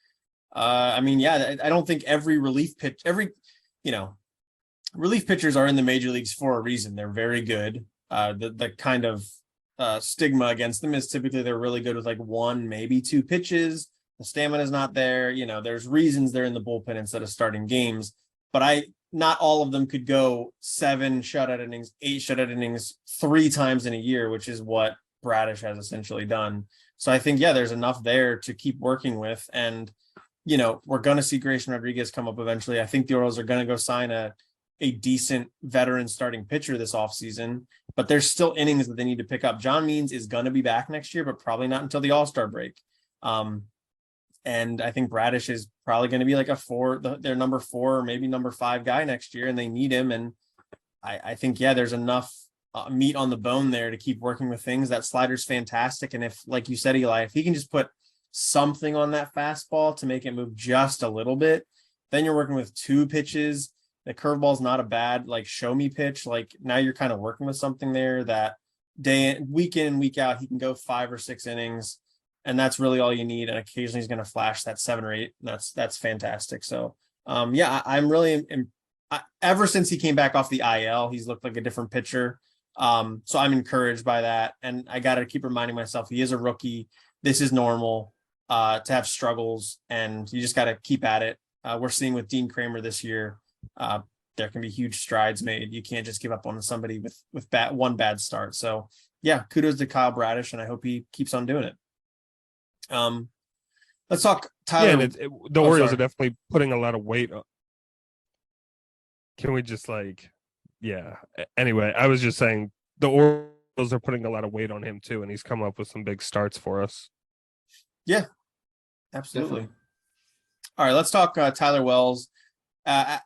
I mean, yeah, I don't think every relief pitchers are in the major leagues for a reason. They're very good. The kind of stigma against them is typically they're really good with like one, maybe two pitches. The stamina is not there. There's reasons they're in the bullpen instead of starting games. But not all of them could go 7 shutout innings, 8 shutout innings 3 times in a year, which is what Braddish has essentially done. So I think, yeah, there's enough there to keep working with. And, we're going to see Grayson Rodriguez come up eventually. I think the Orioles are going to go sign a decent veteran starting pitcher this offseason, but there's still innings that they need to pick up. John Means is going to be back next year, but probably not until the All-Star break. And I think Braddish is probably going to be like their number 4 or maybe number 5 guy next year, and they need him. And I think, yeah, there's enough meat on the bone there to keep working with things. That slider's fantastic. And if, like you said, Eli, if he can just put something on that fastball to make it move just a little bit, then you're working with 2 pitches. The curveball's not a bad, like, show me pitch. Like, now you're kind of working with something there that week in and week out, he can go 5 or 6 innings. And that's really all you need. And occasionally he's going to flash that 7 or 8. That's fantastic. So, I'm really, ever since he came back off the IL, he's looked like a different pitcher. So I'm encouraged by that. And I got to keep reminding myself, he is a rookie. This is normal to have struggles, and you just got to keep at it. We're seeing with Dean Kramer this year, there can be huge strides made. You can't just give up on somebody with one bad start. So yeah, kudos to Kyle Braddish, and I hope he keeps on doing it. Let's talk Tyler. Yeah, and the Orioles are definitely putting a lot of weight on. Can we just anyway, I was just saying the Orioles are putting a lot of weight on him too, and he's come up with some big starts for us. Yeah, absolutely. All right, let's talk Tyler Wells.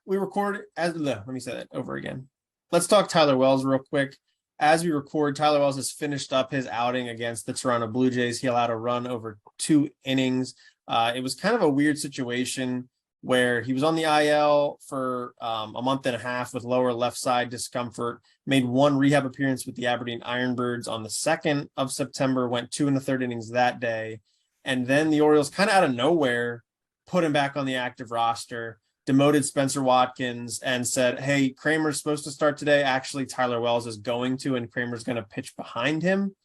We record let me say that over again. Let's talk Tyler Wells real quick. As we record, Tyler Wells has finished up his outing against the Toronto Blue Jays. He allowed a run over 2 innings. It was kind of a weird situation where he was on the IL for a month and a half with lower left side discomfort, made 1 rehab appearance with the Aberdeen Ironbirds on the 2nd of September, went 2 1/3 innings that day. And then the Orioles kind of out of nowhere put him back on the active roster, demoted Spencer Watkins, and said, hey, Kramer's supposed to start today. Actually, Tyler Wells is going to, and Kramer's going to pitch behind him.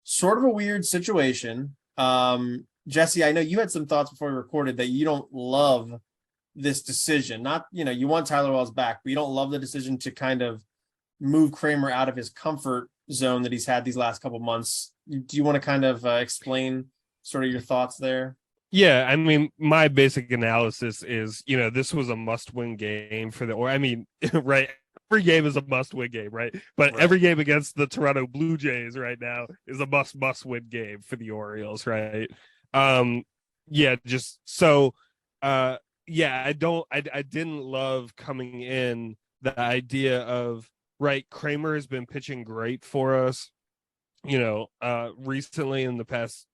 Sort of a weird situation. Jesse, I know you had some thoughts before we recorded that you don't love this decision. Not, you want Tyler Wells back, but you don't love the decision to kind of move Kramer out of his comfort zone that he's had these last couple months. Do you want to kind of explain sort of your thoughts there? Yeah, I mean, my basic analysis is, this was a must-win game for right? Every game is a must-win game, right? But right. Every game against the Toronto Blue Jays right now is a must-win game for the Orioles, right? I didn't love coming in the idea of, right, Kramer has been pitching great for us, recently in the past,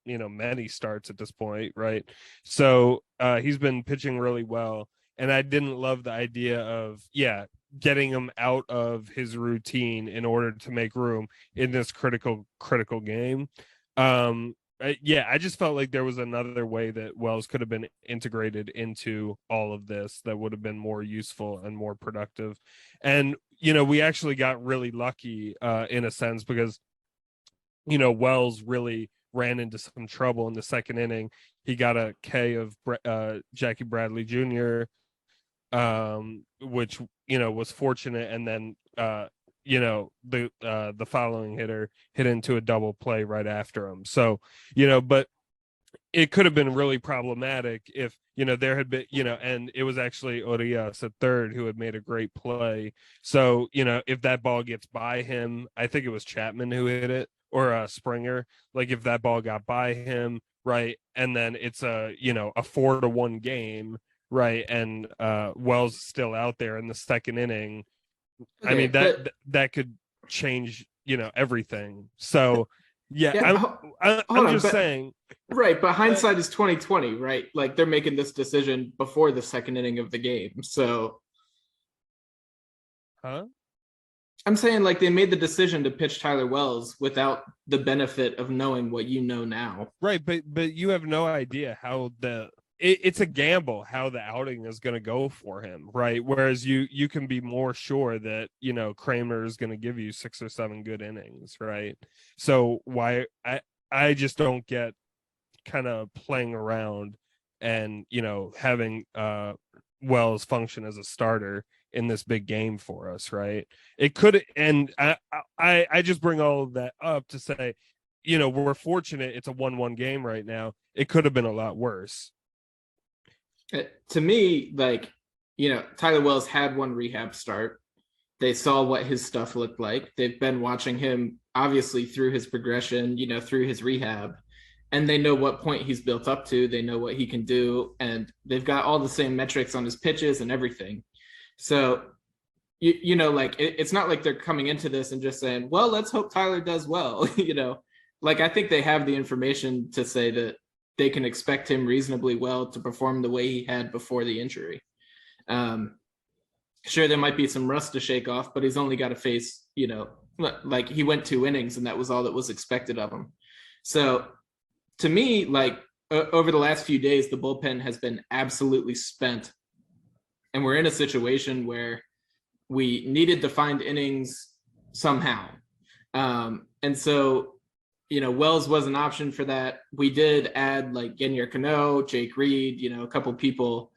many starts at this point, right? So he's been pitching really well, and I didn't love the idea of getting him out of his routine in order to make room in this critical game. I just felt like there was another way that Wells could have been integrated into all of this that would have been more useful and more productive. And we actually got really lucky in a sense, because Wells really ran into some trouble in the 2nd inning. He got a K of Jackie Bradley Jr., which was fortunate, and then the following hitter hit into a double play right after him. So, but it could have been really problematic if, there had been, and it was actually Orioles at third who had made a great play. So, if that ball gets by him, I think it was Chapman who hit it, or Springer. Like if that ball got by him, right, and then it's a 4-1 game, right, and Wells is still out there in the second inning. Okay, I mean but that could change, everything. So yeah, I'm hold on, just but saying. right, but hindsight is 2020, right? Like they're making this decision before the second inning of the game. So Huh? I'm saying like they made the decision to pitch Tyler Wells without the benefit of knowing what you know now. Right, but you have no idea how it's a gamble how the outing is going to go for him, right? Whereas you can be more sure that Kramer is going to give you 6 or 7 good innings, right? So why I just don't get kind of playing around and having Wells function as a starter in this big game for us, right? It could, and I just bring all of that up to say, we're fortunate it's a 1-1 game right now. It could have been a lot worse. To me, like, Tyler Wells had one rehab start. They saw what his stuff looked like. They've been watching him obviously through his progression, through his rehab, and they know what point he's built up to. They know what he can do, and they've got all the same metrics on his pitches and everything. So, it's not like they're coming into this and just saying, well, let's hope Tyler does well. Like I think they have the information to say that they can expect him reasonably well to perform the way he had before the injury. Sure, there might be some rust to shake off, but he's only got to face, like he went 2 innings and that was all that was expected of him. So to me, like over the last few days, the bullpen has been absolutely spent. And we're in a situation where we needed to find innings somehow. And so, Wells was an option for that. We did add like Genier Cano, Jake Reed, a couple people.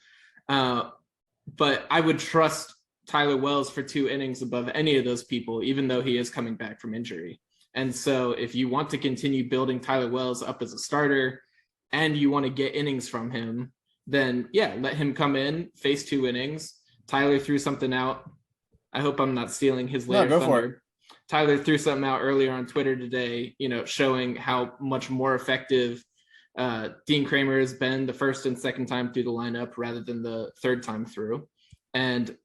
But I would trust Tyler Wells for 2 innings above any of those people, even though he is coming back from injury. And so if you want to continue building Tyler Wells up as a starter and you want to get innings from him, then yeah, let him come in, face 2 innings. Tyler threw something out. I hope I'm not stealing his later go thunder. for it. Tyler threw something out earlier on Twitter today, showing how much more effective Dean Kramer has been the first and second time through the lineup rather than the third time through. And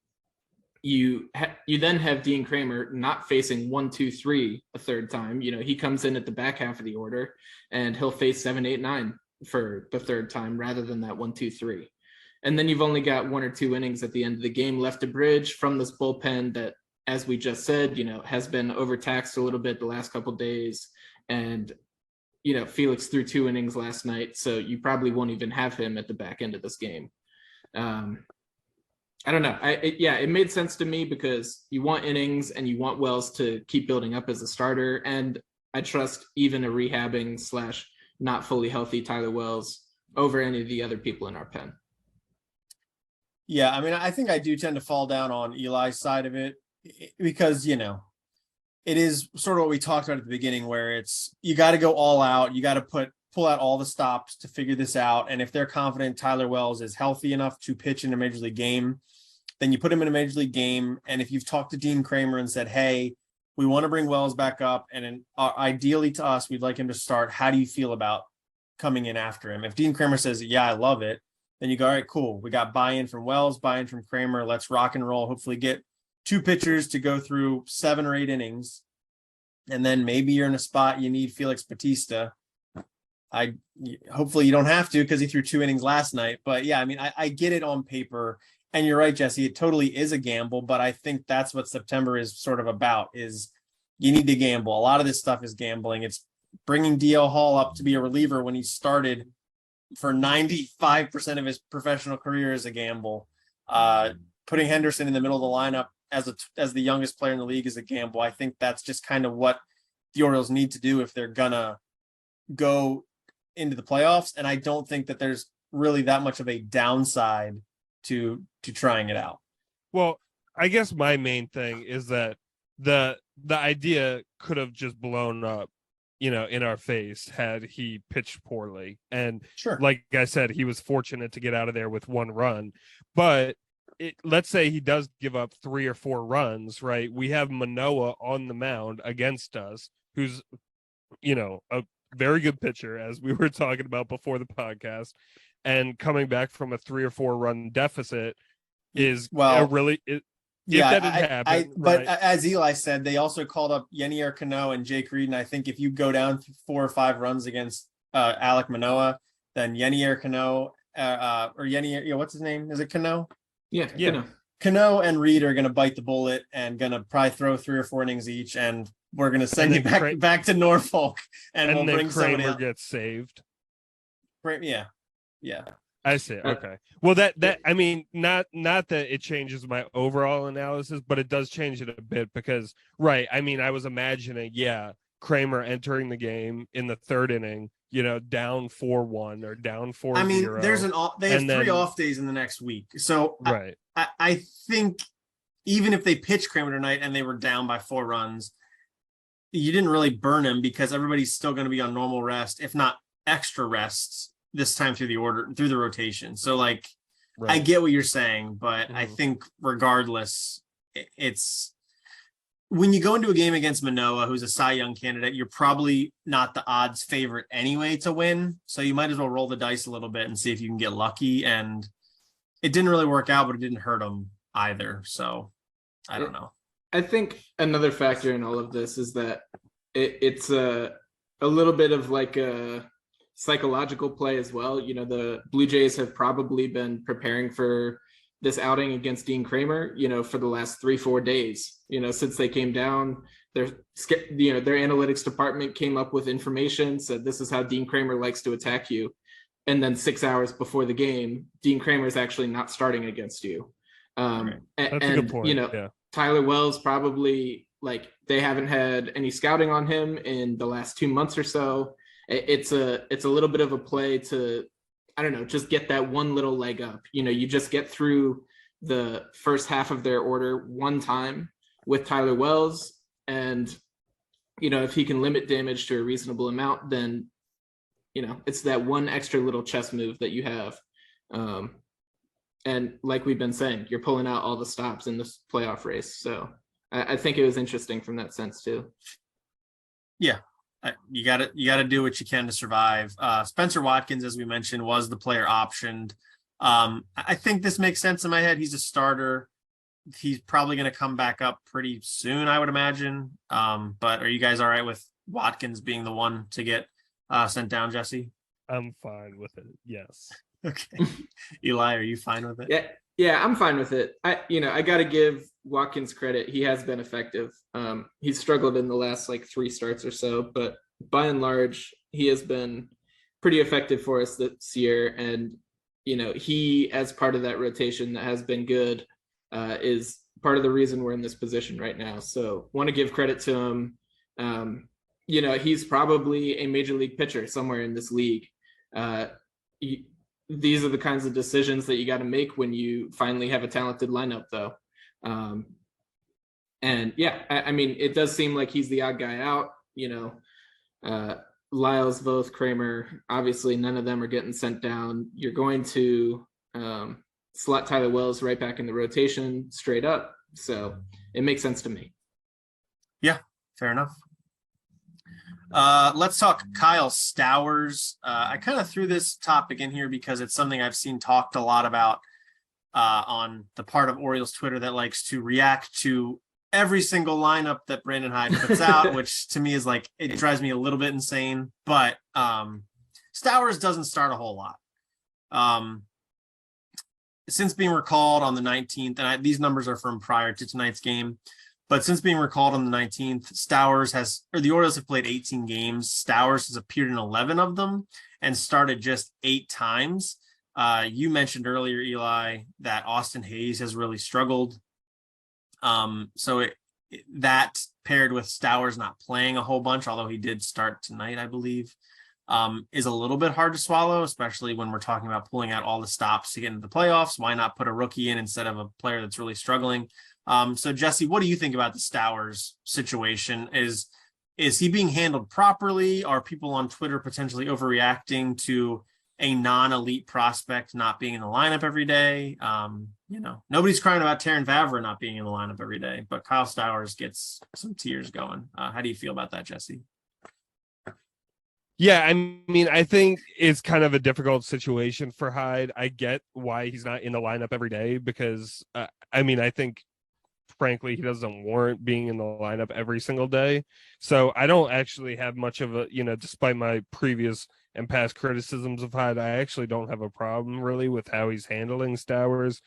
you then have Dean Kramer not facing 1, 2, 3 a third time. He comes in at the back half of the order and he'll face 7, 8, 9 for the third time rather than that 1, 2, 3. And then you've only got 1 or 2 innings at the end of the game left to bridge from this bullpen that, as we just said, has been overtaxed a little bit the last couple of days. And, Felix threw 2 innings last night, so you probably won't even have him at the back end of this game. I don't know. It made sense to me because you want innings and you want Wells to keep building up as a starter. And I trust even a rehabbing / not fully healthy Tyler Wells over any of the other people in our pen. Yeah, I mean, I think I do tend to fall down on Eli's side of it because, it is sort of what we talked about at the beginning where it's you got to go all out. You got to pull out all the stops to figure this out. And if they're confident Tyler Wells is healthy enough to pitch in a major league game, then you put him in a major league game. And if you've talked to Dean Kramer and said, hey, we want to bring Wells back up and ideally to us, we'd like him to start. How do you feel about coming in after him? If Dean Kramer says, yeah, I love it, then you go, all right, cool. We got buy-in from Wells, buy-in from Kramer. Let's rock and roll. Hopefully get 2 pitchers to go through 7 or 8 innings. And then maybe you're in a spot you need Felix Bautista. Hopefully you don't have to because he threw 2 innings last night. But yeah, I mean, I get it on paper. And you're right, Jesse, it totally is a gamble. But I think that's what September is sort of about is you need to gamble. A lot of this stuff is gambling. It's bringing DL Hall up to be a reliever when he started for 95% of his professional career is a gamble. Putting Henderson in the middle of the lineup as the youngest player in the league is a gamble. I think that's just kind of what the Orioles need to do if they're gonna go into the playoffs. And I don't think that there's really that much of a downside to trying it out. Well, I guess my main thing is that the idea could have just blown up, in our face had he pitched poorly. And Sure. like I said, he was fortunate to get out of there with 1 run. But let's say he does give up 3 or 4 runs, right? We have Manoah on the mound against us, who's, a very good pitcher, as we were talking about before the podcast, and coming back from a 3 or 4 run deficit is yeah, that didn't happen. But right? as Eli said, they also called up Yenier Cano and Jake Reed. And I think if you go down 4 or 5 runs against Alek Manoah, then Yenier Cano or Yenier, what's his name? Is it Cano? Yeah. Cano and Reed are going to bite the bullet and going to probably throw 3 or 4 innings each, and we're going to send you back to Norfolk, and we'll bring somebody else. Gets saved. Yeah. I see. Okay. Well, that I mean, not that it changes my overall analysis, but it does change it a bit because, right? I mean, I was imagining, Kramer entering the game in the 3rd inning, down 4-1 or down 4-0. I mean, they have 3 off days in the next week, so right. I think even if they pitch Kramer tonight and they were down by 4 runs, you didn't really burn him because everybody's still going to be on normal rest, if not extra rests this time through the rotation. So like, right. I get what you're saying, but I think regardless, it's when you go into a game against Manoah, who's a Cy Young candidate, you're probably not the odds favorite anyway to win. So you might as well roll the dice a little bit and see if you can get lucky. And it didn't really work out, but it didn't hurt them either. So I don't know. I think another factor in all of this is that it's a little bit of like a psychological play as well. The Blue Jays have probably been preparing for this outing against Dean Kramer, for the last 3-4 days, since they came down. Their analytics department came up with information, said this is how Dean Kramer likes to attack you. And then 6 hours before the game, Dean Kramer is actually not starting against you. Right. That's a good point. Tyler Wells probably, like, they haven't had any scouting on him in the last 2 months or so. It's a little bit of a play to, I don't know, just get that one little leg up. You just get through the first half of their order one time with Tyler Wells, and if he can limit damage to a reasonable amount, then it's that one extra little chess move that you have. And like we've been saying, you're pulling out all the stops in this playoff race. So I think it was interesting from that sense too. Yeah. You got to do what you can to survive. Spencer Watkins, as we mentioned, was the player optioned. I think this makes sense in my head. He's a starter. He's probably going to come back up pretty soon, I would imagine. But are you guys all right with Watkins being the one to get sent down, Jesse? I'm fine with it. Yes. Okay. Eli, are you fine with it? Yeah, I'm fine with it. I got to give Watkins credit. He has been effective. He's struggled in the last 3 starts or so, but by and large, he has been pretty effective for us this year. And, he, as part of that rotation that has been good, is part of the reason we're in this position right now. So want to give credit to him. He's probably a major league pitcher somewhere in this league. These are the kinds of decisions that you got to make when you finally have a talented lineup, though. And yeah, I mean, it does seem like he's the odd guy out. Lyles, Voth, Kramer, obviously none of them are getting sent down. You're going to slot Tyler Wells right back in the rotation straight up. So it makes sense to me. Yeah, fair enough. Let's talk Kyle Stowers. I kind of threw this topic in here because it's something I've seen talked a lot about on the part of Orioles Twitter that likes to react to every single lineup that Brandon Hyde puts out, which to me is it drives me a little bit insane. But Stowers doesn't start a whole lot. Since being recalled on the 19th, and these numbers are from prior to tonight's game, but since being recalled on the 19th, the Orioles have played 18 games. Stowers has appeared in 11 of them and started just 8 times. You mentioned earlier, Eli, that Austin Hayes has really struggled. So that paired with Stowers not playing a whole bunch, although he did start tonight, I believe, is a little bit hard to swallow, especially when we're talking about pulling out all the stops to get into the playoffs. Why not put a rookie in instead of a player that's really struggling? So Jesse, what do you think about the Stowers situation? Is he being handled properly? Are people on Twitter potentially overreacting to a non-elite prospect not being in the lineup every day? Nobody's crying about Taron Vavra not being in the lineup every day, but Kyle Stowers gets some tears going. How do you feel about that, Jesse? Yeah, I mean, I think it's kind of a difficult situation for Hyde. I get why he's not in the lineup every day because, I think, frankly, he doesn't warrant being in the lineup every single day. So I don't actually have much of a, despite my previous and past criticisms of Hyde, I actually don't have a problem really with how he's handling Stowers.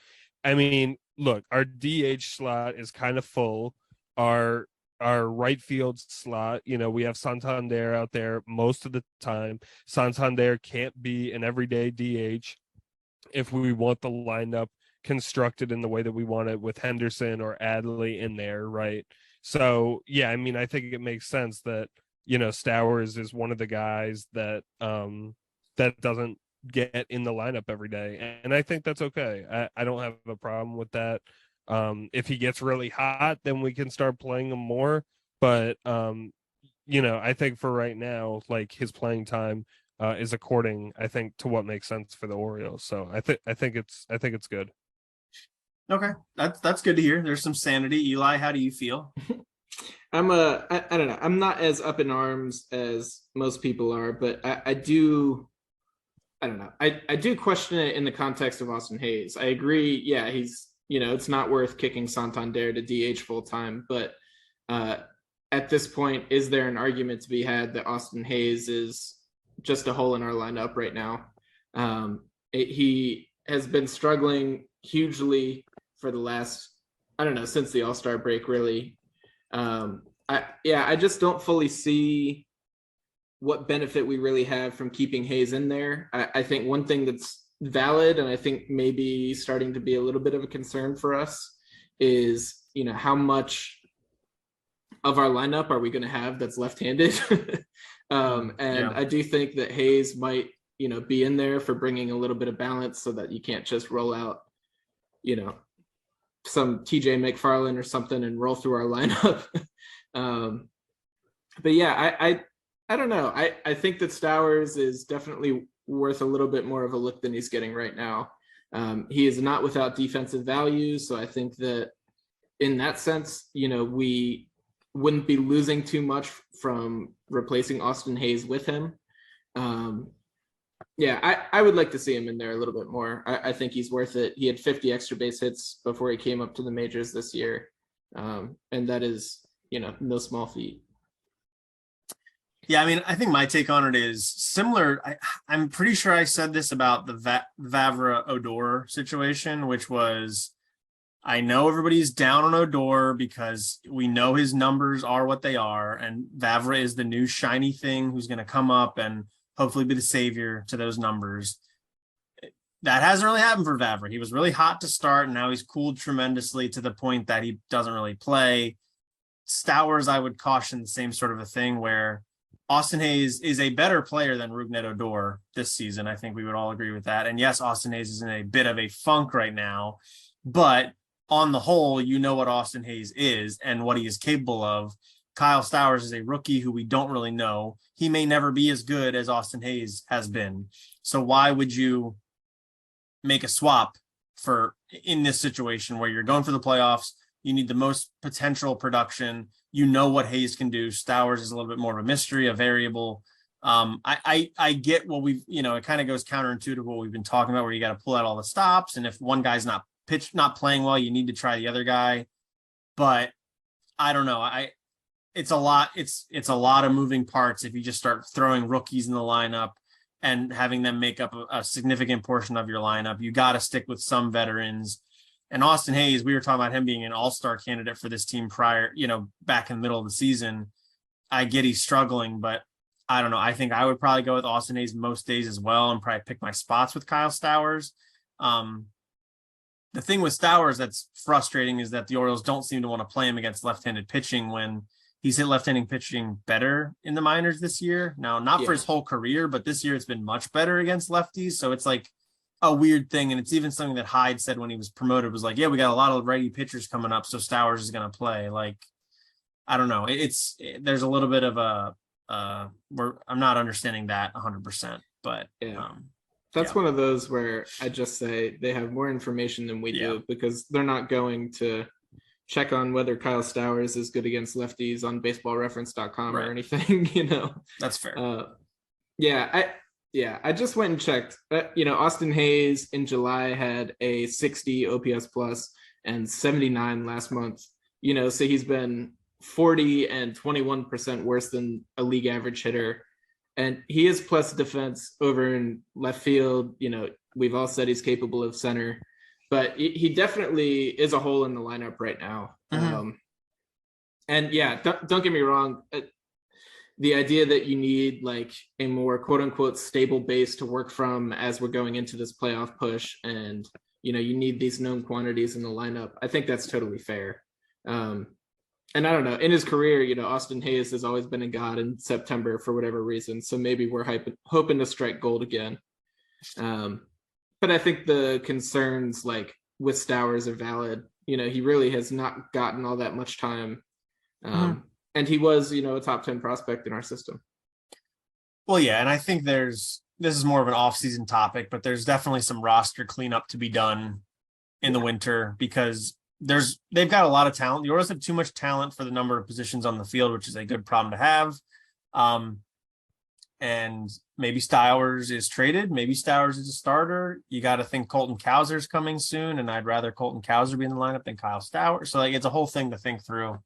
I mean, look, our DH slot is kind of full. Our right field slot, we have Santander out there most of the time. Santander can't be an everyday DH if we want the lineup constructed in the way that we want it with Henderson or Adley in there, right? So yeah, I mean, I think it makes sense that Stowers is one of the guys that that doesn't get in the lineup every day, and I think that's okay. I don't have a problem with that. If he gets really hot, then we can start playing him more. But I think for right now, like his playing time is according, I think, to what makes sense for the Orioles. So I think it's good. Okay, that's good to hear. There's some sanity. Eli, how do you feel? I don't know. I'm not as up in arms as most people are, but I don't know. I do question it in the context of Austin Hayes. I agree. Yeah, he's, it's not worth kicking Santander to DH full time, but at this point, is there an argument to be had that Austin Hayes is just a hole in our lineup right now? He has been struggling hugely for the last, I don't know, since the All-Star break, really. I just don't fully see what benefit we really have from keeping Hayes in there. I think one thing that's valid, and I think maybe starting to be a little bit of a concern for us, is how much of our lineup are we going to have that's left-handed? I do think that Hayes might be in there for bringing a little bit of balance so that you can't just roll out some TJ McFarland or something and roll through our lineup. But yeah, I don't know. I think that Stowers is definitely worth a little bit more of a look than he's getting right now. He is not without defensive value. So I think that in that sense, we wouldn't be losing too much from replacing Austin Hayes with him. I would like to see him in there a little bit more. I think he's worth it. He had 50 extra base hits before he came up to the majors this year. And that is, no small feat. Yeah, I mean, I think my take on it is similar. I'm pretty sure I said this about the Vavra Odor situation, which was, I know everybody's down on Odor because we know his numbers are what they are, and Vavra is the new shiny thing who's going to come up and hopefully be the savior to those numbers. That hasn't really happened for Vavra. He was really hot to start, and now he's cooled tremendously to the point that he doesn't really play. Stowers, I would caution the same sort of a thing where Austin Hayes is a better player than Rougned Odor this season. I think we would all agree with that. And yes, Austin Hayes is in a bit of a funk right now, but on the whole, what Austin Hayes is and what he is capable of. Kyle Stowers is a rookie who we don't really know. He may never be as good as Austin Hayes has been. So why would you make a swap in this situation where you're going for the playoffs? You need the most potential production. What Hayes can do. Stowers is a little bit more of a mystery, a variable. I get what we've, it kind of goes counterintuitive to what we've been talking about, where you got to pull out all the stops. And if one guy's not playing well, you need to try the other guy. But I don't know. It's a lot. It's a lot of moving parts if you just start throwing rookies in the lineup and having them make up a significant portion of your lineup. You got to stick with some veterans. And Austin Hayes, we were talking about him being an all-star candidate for this team prior, back in the middle of the season. I get he's struggling, but I don't know. I think I would probably go with Austin Hayes most days as well and probably pick my spots with Kyle Stowers. The thing with Stowers that's frustrating is that the Orioles don't seem to want to play him against left-handed pitching when he's hit left-handed pitching better in the minors this year. Now, not for his whole career, but this year it's been much better against lefties. So it's like, a weird thing, and it's even something that Hyde said when he was promoted, was like, yeah, we got a lot of righty pitchers coming up, so Stowers is going to play. Like, I don't know. There's a little bit of I'm not understanding that 100%, but yeah. That's one of those where I just say they have more information than we do, because they're not going to check on whether Kyle Stowers is good against lefties on baseballreference.com or anything, That's fair. I just went and checked. Austin Hayes in July had a 60 OPS plus and 79 last month. So he's been 40 and 21% worse than a league average hitter. And he is plus defense over in left field. We've all said he's capable of center, but he definitely is a hole in the lineup right now. Mm-hmm. Don't get me wrong. The idea that you need like a more quote unquote stable base to work from as we're going into this playoff push, and you need these known quantities in the lineup, I think that's totally fair. And I don't know, in his career, Austin Hayes has always been a god in September for whatever reason. So maybe we're hoping to strike gold again. But I think the concerns like with Stowers are valid. He really has not gotten all that much time. And he was, a top 10 prospect in our system. Well, yeah. And I think this is more of an off-season topic, but there's definitely some roster cleanup to be done in the winter, because they've got a lot of talent. The Orioles have too much talent for the number of positions on the field, which is a good problem to have. And maybe Stowers is traded. Maybe Stowers is a starter. You got to think Colton Cowser's coming soon, and I'd rather Colton Cowser be in the lineup than Kyle Stowers. So like, it's a whole thing to think through.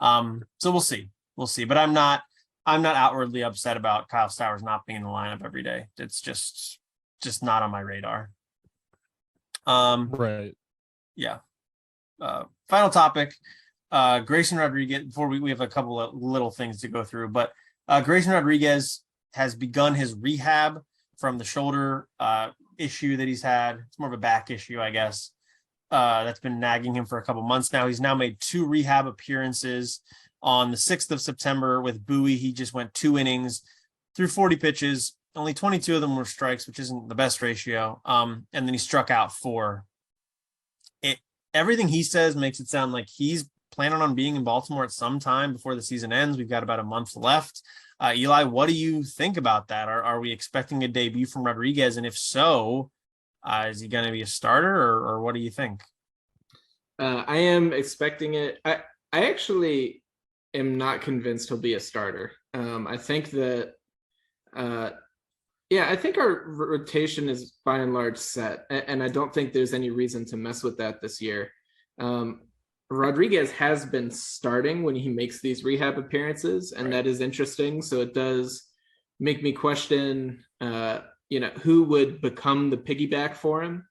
So we'll see. But I'm not outwardly upset about Kyle Stowers not being in the lineup every day. It's just not on my radar. Right. Yeah. Final topic, Grayson Rodriguez, before we have a couple of little things to go through, but Grayson Rodriguez has begun his rehab from the shoulder issue that he's had. It's more of a back issue, I guess. That's been nagging him for a couple months now. He's now made 2 rehab appearances. On the 6th of September with Bowie, he just went 2 innings, threw 40 pitches. Only 22 of them were strikes, which isn't the best ratio. And then he struck out 4. Everything he says makes it sound like he's planning on being in Baltimore at some time before the season ends. We've got about a month left. Eli, what do you think about that? Are we expecting a debut from Rodriguez? And if so, is he going to be a starter, or what do you think? I am expecting it. I actually am not convinced he'll be a starter. I think that, I think our rotation is by and large set, and I don't think there's any reason to mess with that this year. Rodriguez has been starting when he makes these rehab appearances, and that is interesting. So it does make me question, who would become the piggyback for him.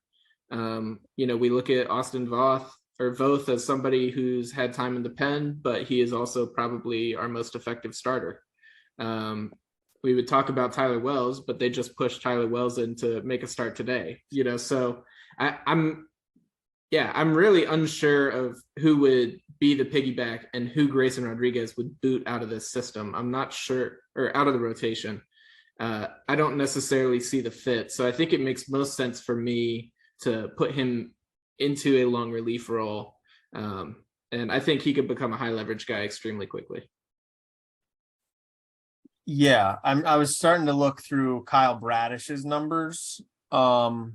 We look at Austin Voth as somebody who's had time in the pen, but he is also probably our most effective starter. We would talk about Tyler Wells, but they just pushed Tyler Wells in to make a start today, so I'm really unsure of who would be the piggyback and who Grayson Rodriguez would boot out of this system. I'm not sure, or out of the rotation. I don't necessarily see the fit. So I think it makes most sense for me to put him into a long relief role. And I think he could become a high leverage guy extremely quickly. Yeah, I was starting to look through Kyle Braddish's numbers. It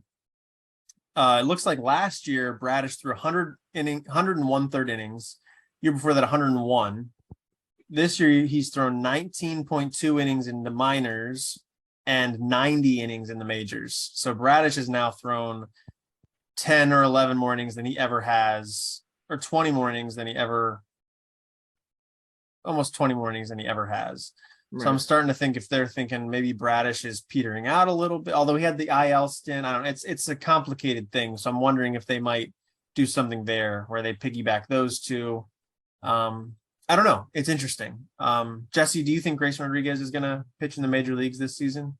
looks like last year Braddish threw 101 third innings. Year before that, 101. This year he's thrown 19.2 innings in the minors and 90 innings in the majors. So Braddish has now thrown 10 or 11 more innings than he ever has, or 20 more innings than he ever, almost 20 more innings than he ever has. Right. So I'm starting to think if they're thinking maybe Braddish is petering out a little bit, although he had the IL stint. I don't know. It's a complicated thing. So I'm wondering if they might do something there where they piggyback those two. I don't know. It's interesting. Jesse, do you think Grayson Rodriguez is going to pitch in the major leagues this season?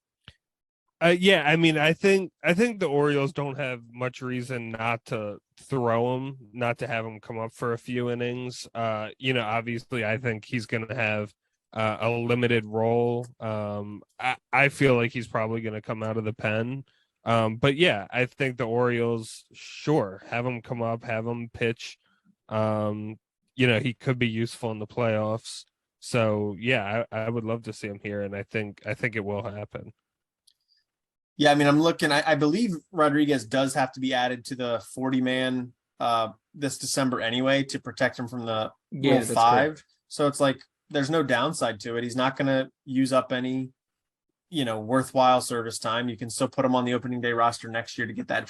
Yeah, I mean, I think the Orioles don't have much reason not to throw him, not to have him come up for a few innings. Obviously, I think he's going to have a limited role. I feel like he's probably going to come out of the pen But yeah, I think the Orioles, sure, have him come up, have him pitch. He could be useful in the playoffs. So yeah, I would love to see him here, and I think it will happen. Yeah, I mean, I'm looking. I believe Rodriguez does have to be added to the 40-man this December anyway to protect him from the Rule 5. Correct. So it's like there's no downside to it. He's not going to use up any, worthwhile service time. You can still put him on the opening day roster next year to get that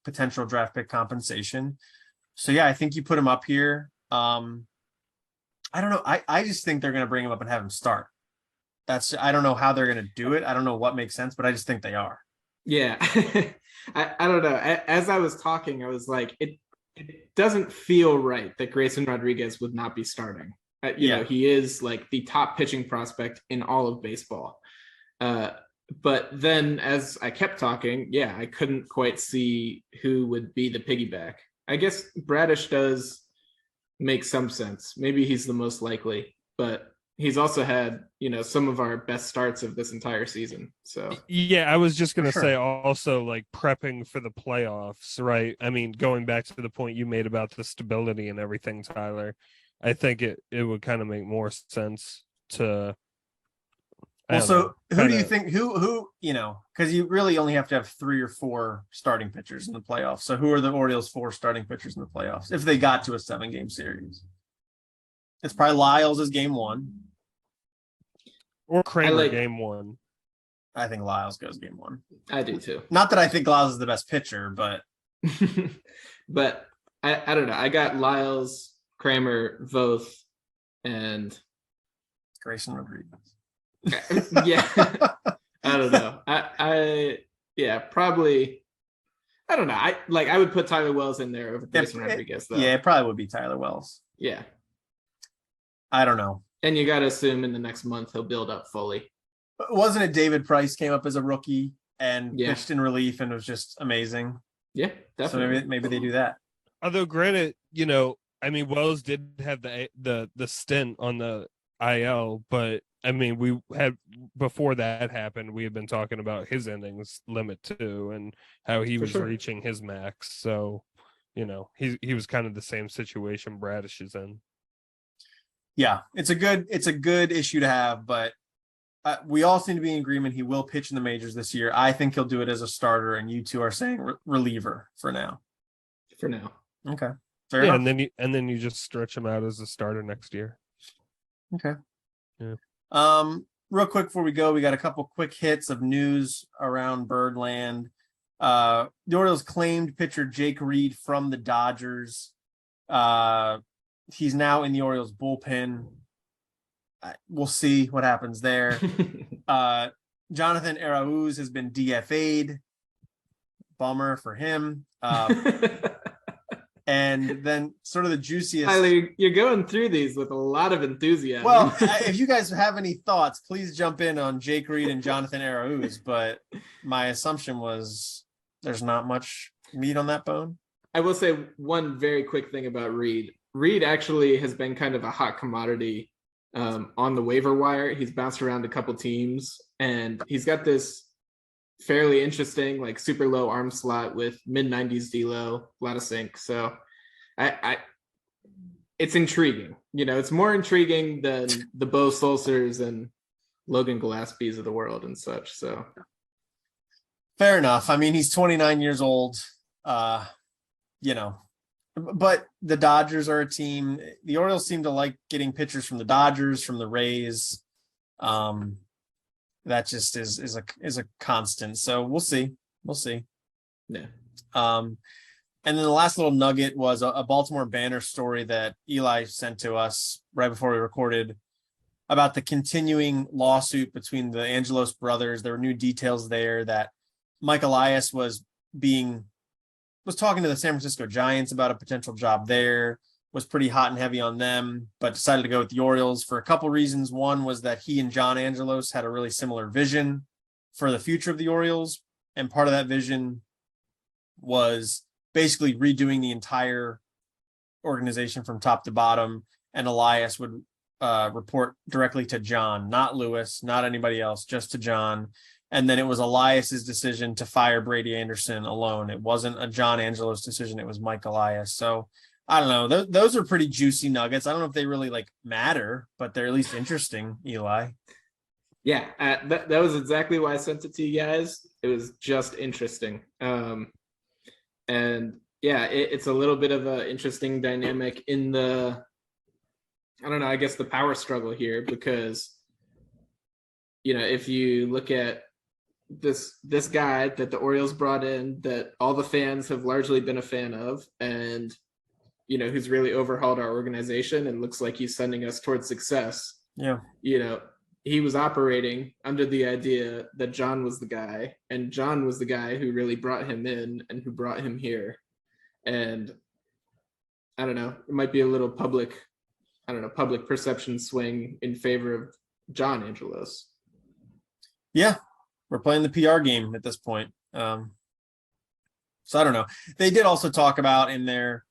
potential draft pick compensation. So yeah, I think you put him up here. I don't know. I just think they're going to bring him up and have him start. I don't know how they're going to do it. I don't know what makes sense, but I just think they are. Yeah. I don't know. As I was talking, I was like, it doesn't feel right that Grayson Rodriguez would not be starting. He is like the top pitching prospect in all of baseball. But then as I kept talking, I couldn't quite see who would be the piggyback. I guess Braddish does make some sense. Maybe he's the most likely, but he's also had, some of our best starts of this entire season. So yeah, I was just going to say also like prepping for the playoffs, right? I mean, going back to the point you made about the stability and everything, Tyler, I think it would kind of make more sense to. Also, who do you think who because you really only have to have 3 or 4 starting pitchers in the playoffs. So who are the Orioles' 4 starting pitchers in the playoffs if they got to a 7-game series? It's probably Lyles is game 1. Or Kramer game 1. I think Lyles goes game 1. I do too. Not that I think Lyles is the best pitcher, but but I don't know. I got Lyles, Kramer, Voth, and Grayson Rodriguez. Yeah. I don't know. I probably. I don't know. I would put Tyler Wells in there over Grayson Rodriguez though. Yeah, it probably would be Tyler Wells. Yeah. I don't know. And you got to assume in the next month he'll build up fully. Wasn't it David Price came up as a rookie and pitched in relief and was just amazing? Yeah, definitely. So maybe they do that. Although granted, Wells did have the stint on the IL, but I mean, we had before that happened, we had been talking about his innings limit too, and how he was reaching his max. So, he was kind of the same situation Braddish is in. Yeah, it's a good issue to have, but we all seem to be in agreement. He will pitch in the majors this year. I think he'll do it as a starter, and you two are saying reliever for now. For now, okay, fair enough. and then you just stretch him out as a starter next year. Okay. Yeah. Real quick before we go, we got a couple quick hits of news around Birdland. The Orioles claimed pitcher Jake Reed from the Dodgers. He's now in the Orioles bullpen. We'll see what happens there. Jonathan Arauz has been DFA'd. Bummer for him. And then sort of the juiciest. Tyler, you're going through these with a lot of enthusiasm. Well, if you guys have any thoughts, please jump in on Jake Reed and Jonathan Arauz. But my assumption was there's not much meat on that bone. I will say one very quick thing about Reed. Reed actually has been kind of a hot commodity on the waiver wire. He's bounced around a couple teams, and he's got this fairly interesting, like super low arm slot with mid-90s velo, a lot of sink. So it's intriguing. It's more intriguing than the Bo Sulcers and Logan Gillespie's of the world and such. So fair enough. I mean, he's 29 years old, but the Dodgers are a team. The Orioles seem to like getting pitchers from the Dodgers, from the Rays. That just is a constant. So we'll see. Yeah. And then the last little nugget was a Baltimore Banner story that Eli sent to us right before we recorded about the continuing lawsuit between the Angelos brothers. There were new details there that Mike Elias was talking to the San Francisco Giants about a potential job there, was pretty hot and heavy on them, but decided to go with the Orioles for a couple reasons. One was that he and John Angelos had a really similar vision for the future of the Orioles. And part of that vision was basically redoing the entire organization from top to bottom. And Elias would report directly to John, not Lewis, not anybody else, just to John. And then it was Elias's decision to fire Brady Anderson alone. It wasn't a John Angelos decision. It was Mike Elias. So I don't know. Those are pretty juicy nuggets. I don't know if they really like matter, but they're at least interesting, Eli. Yeah, that was exactly why I sent it to you guys. It was just interesting. And yeah, it's a little bit of an interesting dynamic in the, I don't know, I guess the power struggle here, because, you know, if you look at this guy that the Orioles brought in, that all the fans have largely been a fan of, and, you know, who's really overhauled our organization and looks like he's sending us towards success. Yeah. You know, he was operating under the idea that John was the guy, and John was the guy who really brought him in and who brought him here. And I don't know, it might be a little public perception swing in favor of John Angelos. Yeah, we're playing the PR game at this point. So I don't know. They did also talk about in there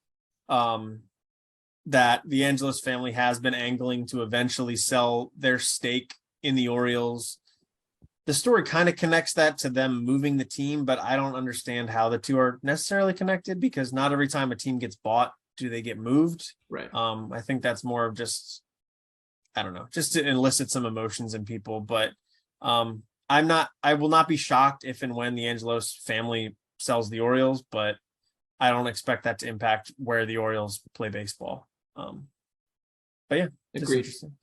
that the Angelos family has been angling to eventually sell their stake in the Orioles. The story kind of connects that to them moving the team, but I don't understand how the two are necessarily connected, because not every time a team gets bought do they get moved. Right. I think that's more of just, I don't know, just to elicit some emotions in people. But I will not be shocked if and when the Angelos family sells the Orioles, but I don't expect that to impact where the Orioles play baseball. But yeah, just interesting.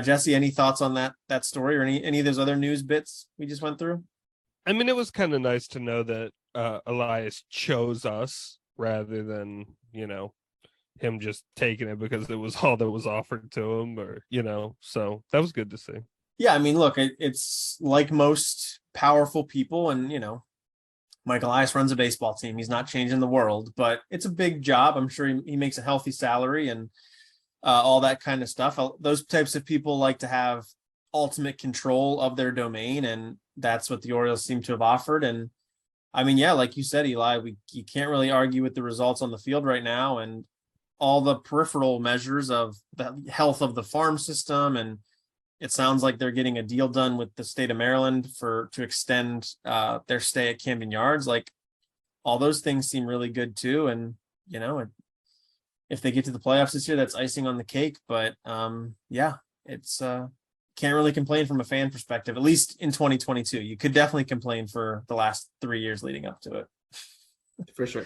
Jesse, any thoughts on that story, or any of those other news bits we just went through? I mean, it was kind of nice to know that Elias chose us rather than, you know, him just taking it because it was all that was offered to him, or, you know, so that was good to see. Yeah, I mean, look, it's like most powerful people, and, you know, Mike Elias runs a baseball team. He's not changing the world, but it's a big job. I'm sure he makes a healthy salary and all that kind of stuff. Those types of people like to have ultimate control of their domain, and that's what the Orioles seem to have offered. And I mean, yeah, like you said, Eli, you can't really argue with the results on the field right now, and all the peripheral measures of the health of the farm system. And it sounds like they're getting a deal done with the state of Maryland to extend their stay at Camden Yards. Like, all those things seem really good too. And, you know, if they get to the playoffs this year, that's icing on the cake. But yeah, it's can't really complain from a fan perspective, at least in 2022. You could definitely complain for the last 3 years leading up to it. For sure.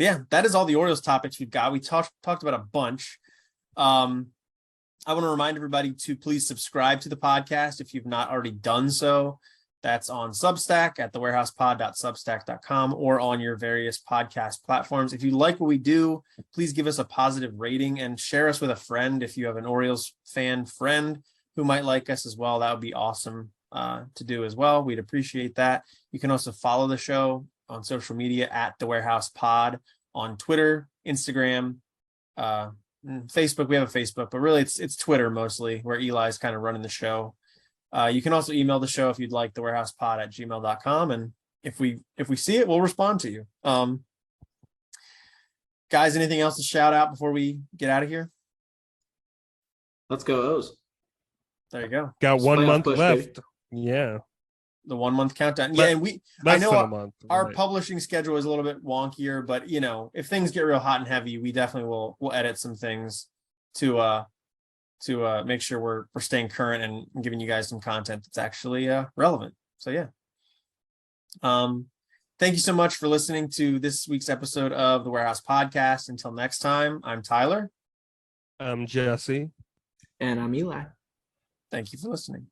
Yeah, that is all the Orioles topics we've got. We talked about a bunch. I want to remind everybody to please subscribe to the podcast if you've not already done so. That's on Substack at thewarehousepod.substack.com or on your various podcast platforms. If you like what we do, please give us a positive rating and share us with a friend. If you have an Orioles fan friend who might like us as well, that would be awesome to do as well. We'd appreciate that. You can also follow the show on social media at The Warehouse Pod on Twitter, Instagram, Facebook. We have a Facebook, but really it's Twitter mostly, where Eli's kind of running the show. You can also email the show if you'd like, thewarehousepod@gmail.com. And if we see it, we'll respond to you. Guys, anything else to shout out before we get out of here? Let's go O's. There you go. Got 1 month push, left. baby. Yeah. The 1 month countdown. Yeah, and I know our publishing schedule is a little bit wonkier, but you know, if things get real hot and heavy, we definitely will edit some things to make sure we're staying current and giving you guys some content that's actually relevant. So yeah. Thank you so much for listening to this week's episode of the Warehouse Podcast. Until next time, I'm Tyler. I'm Jesse. And I'm Eli. Thank you for listening.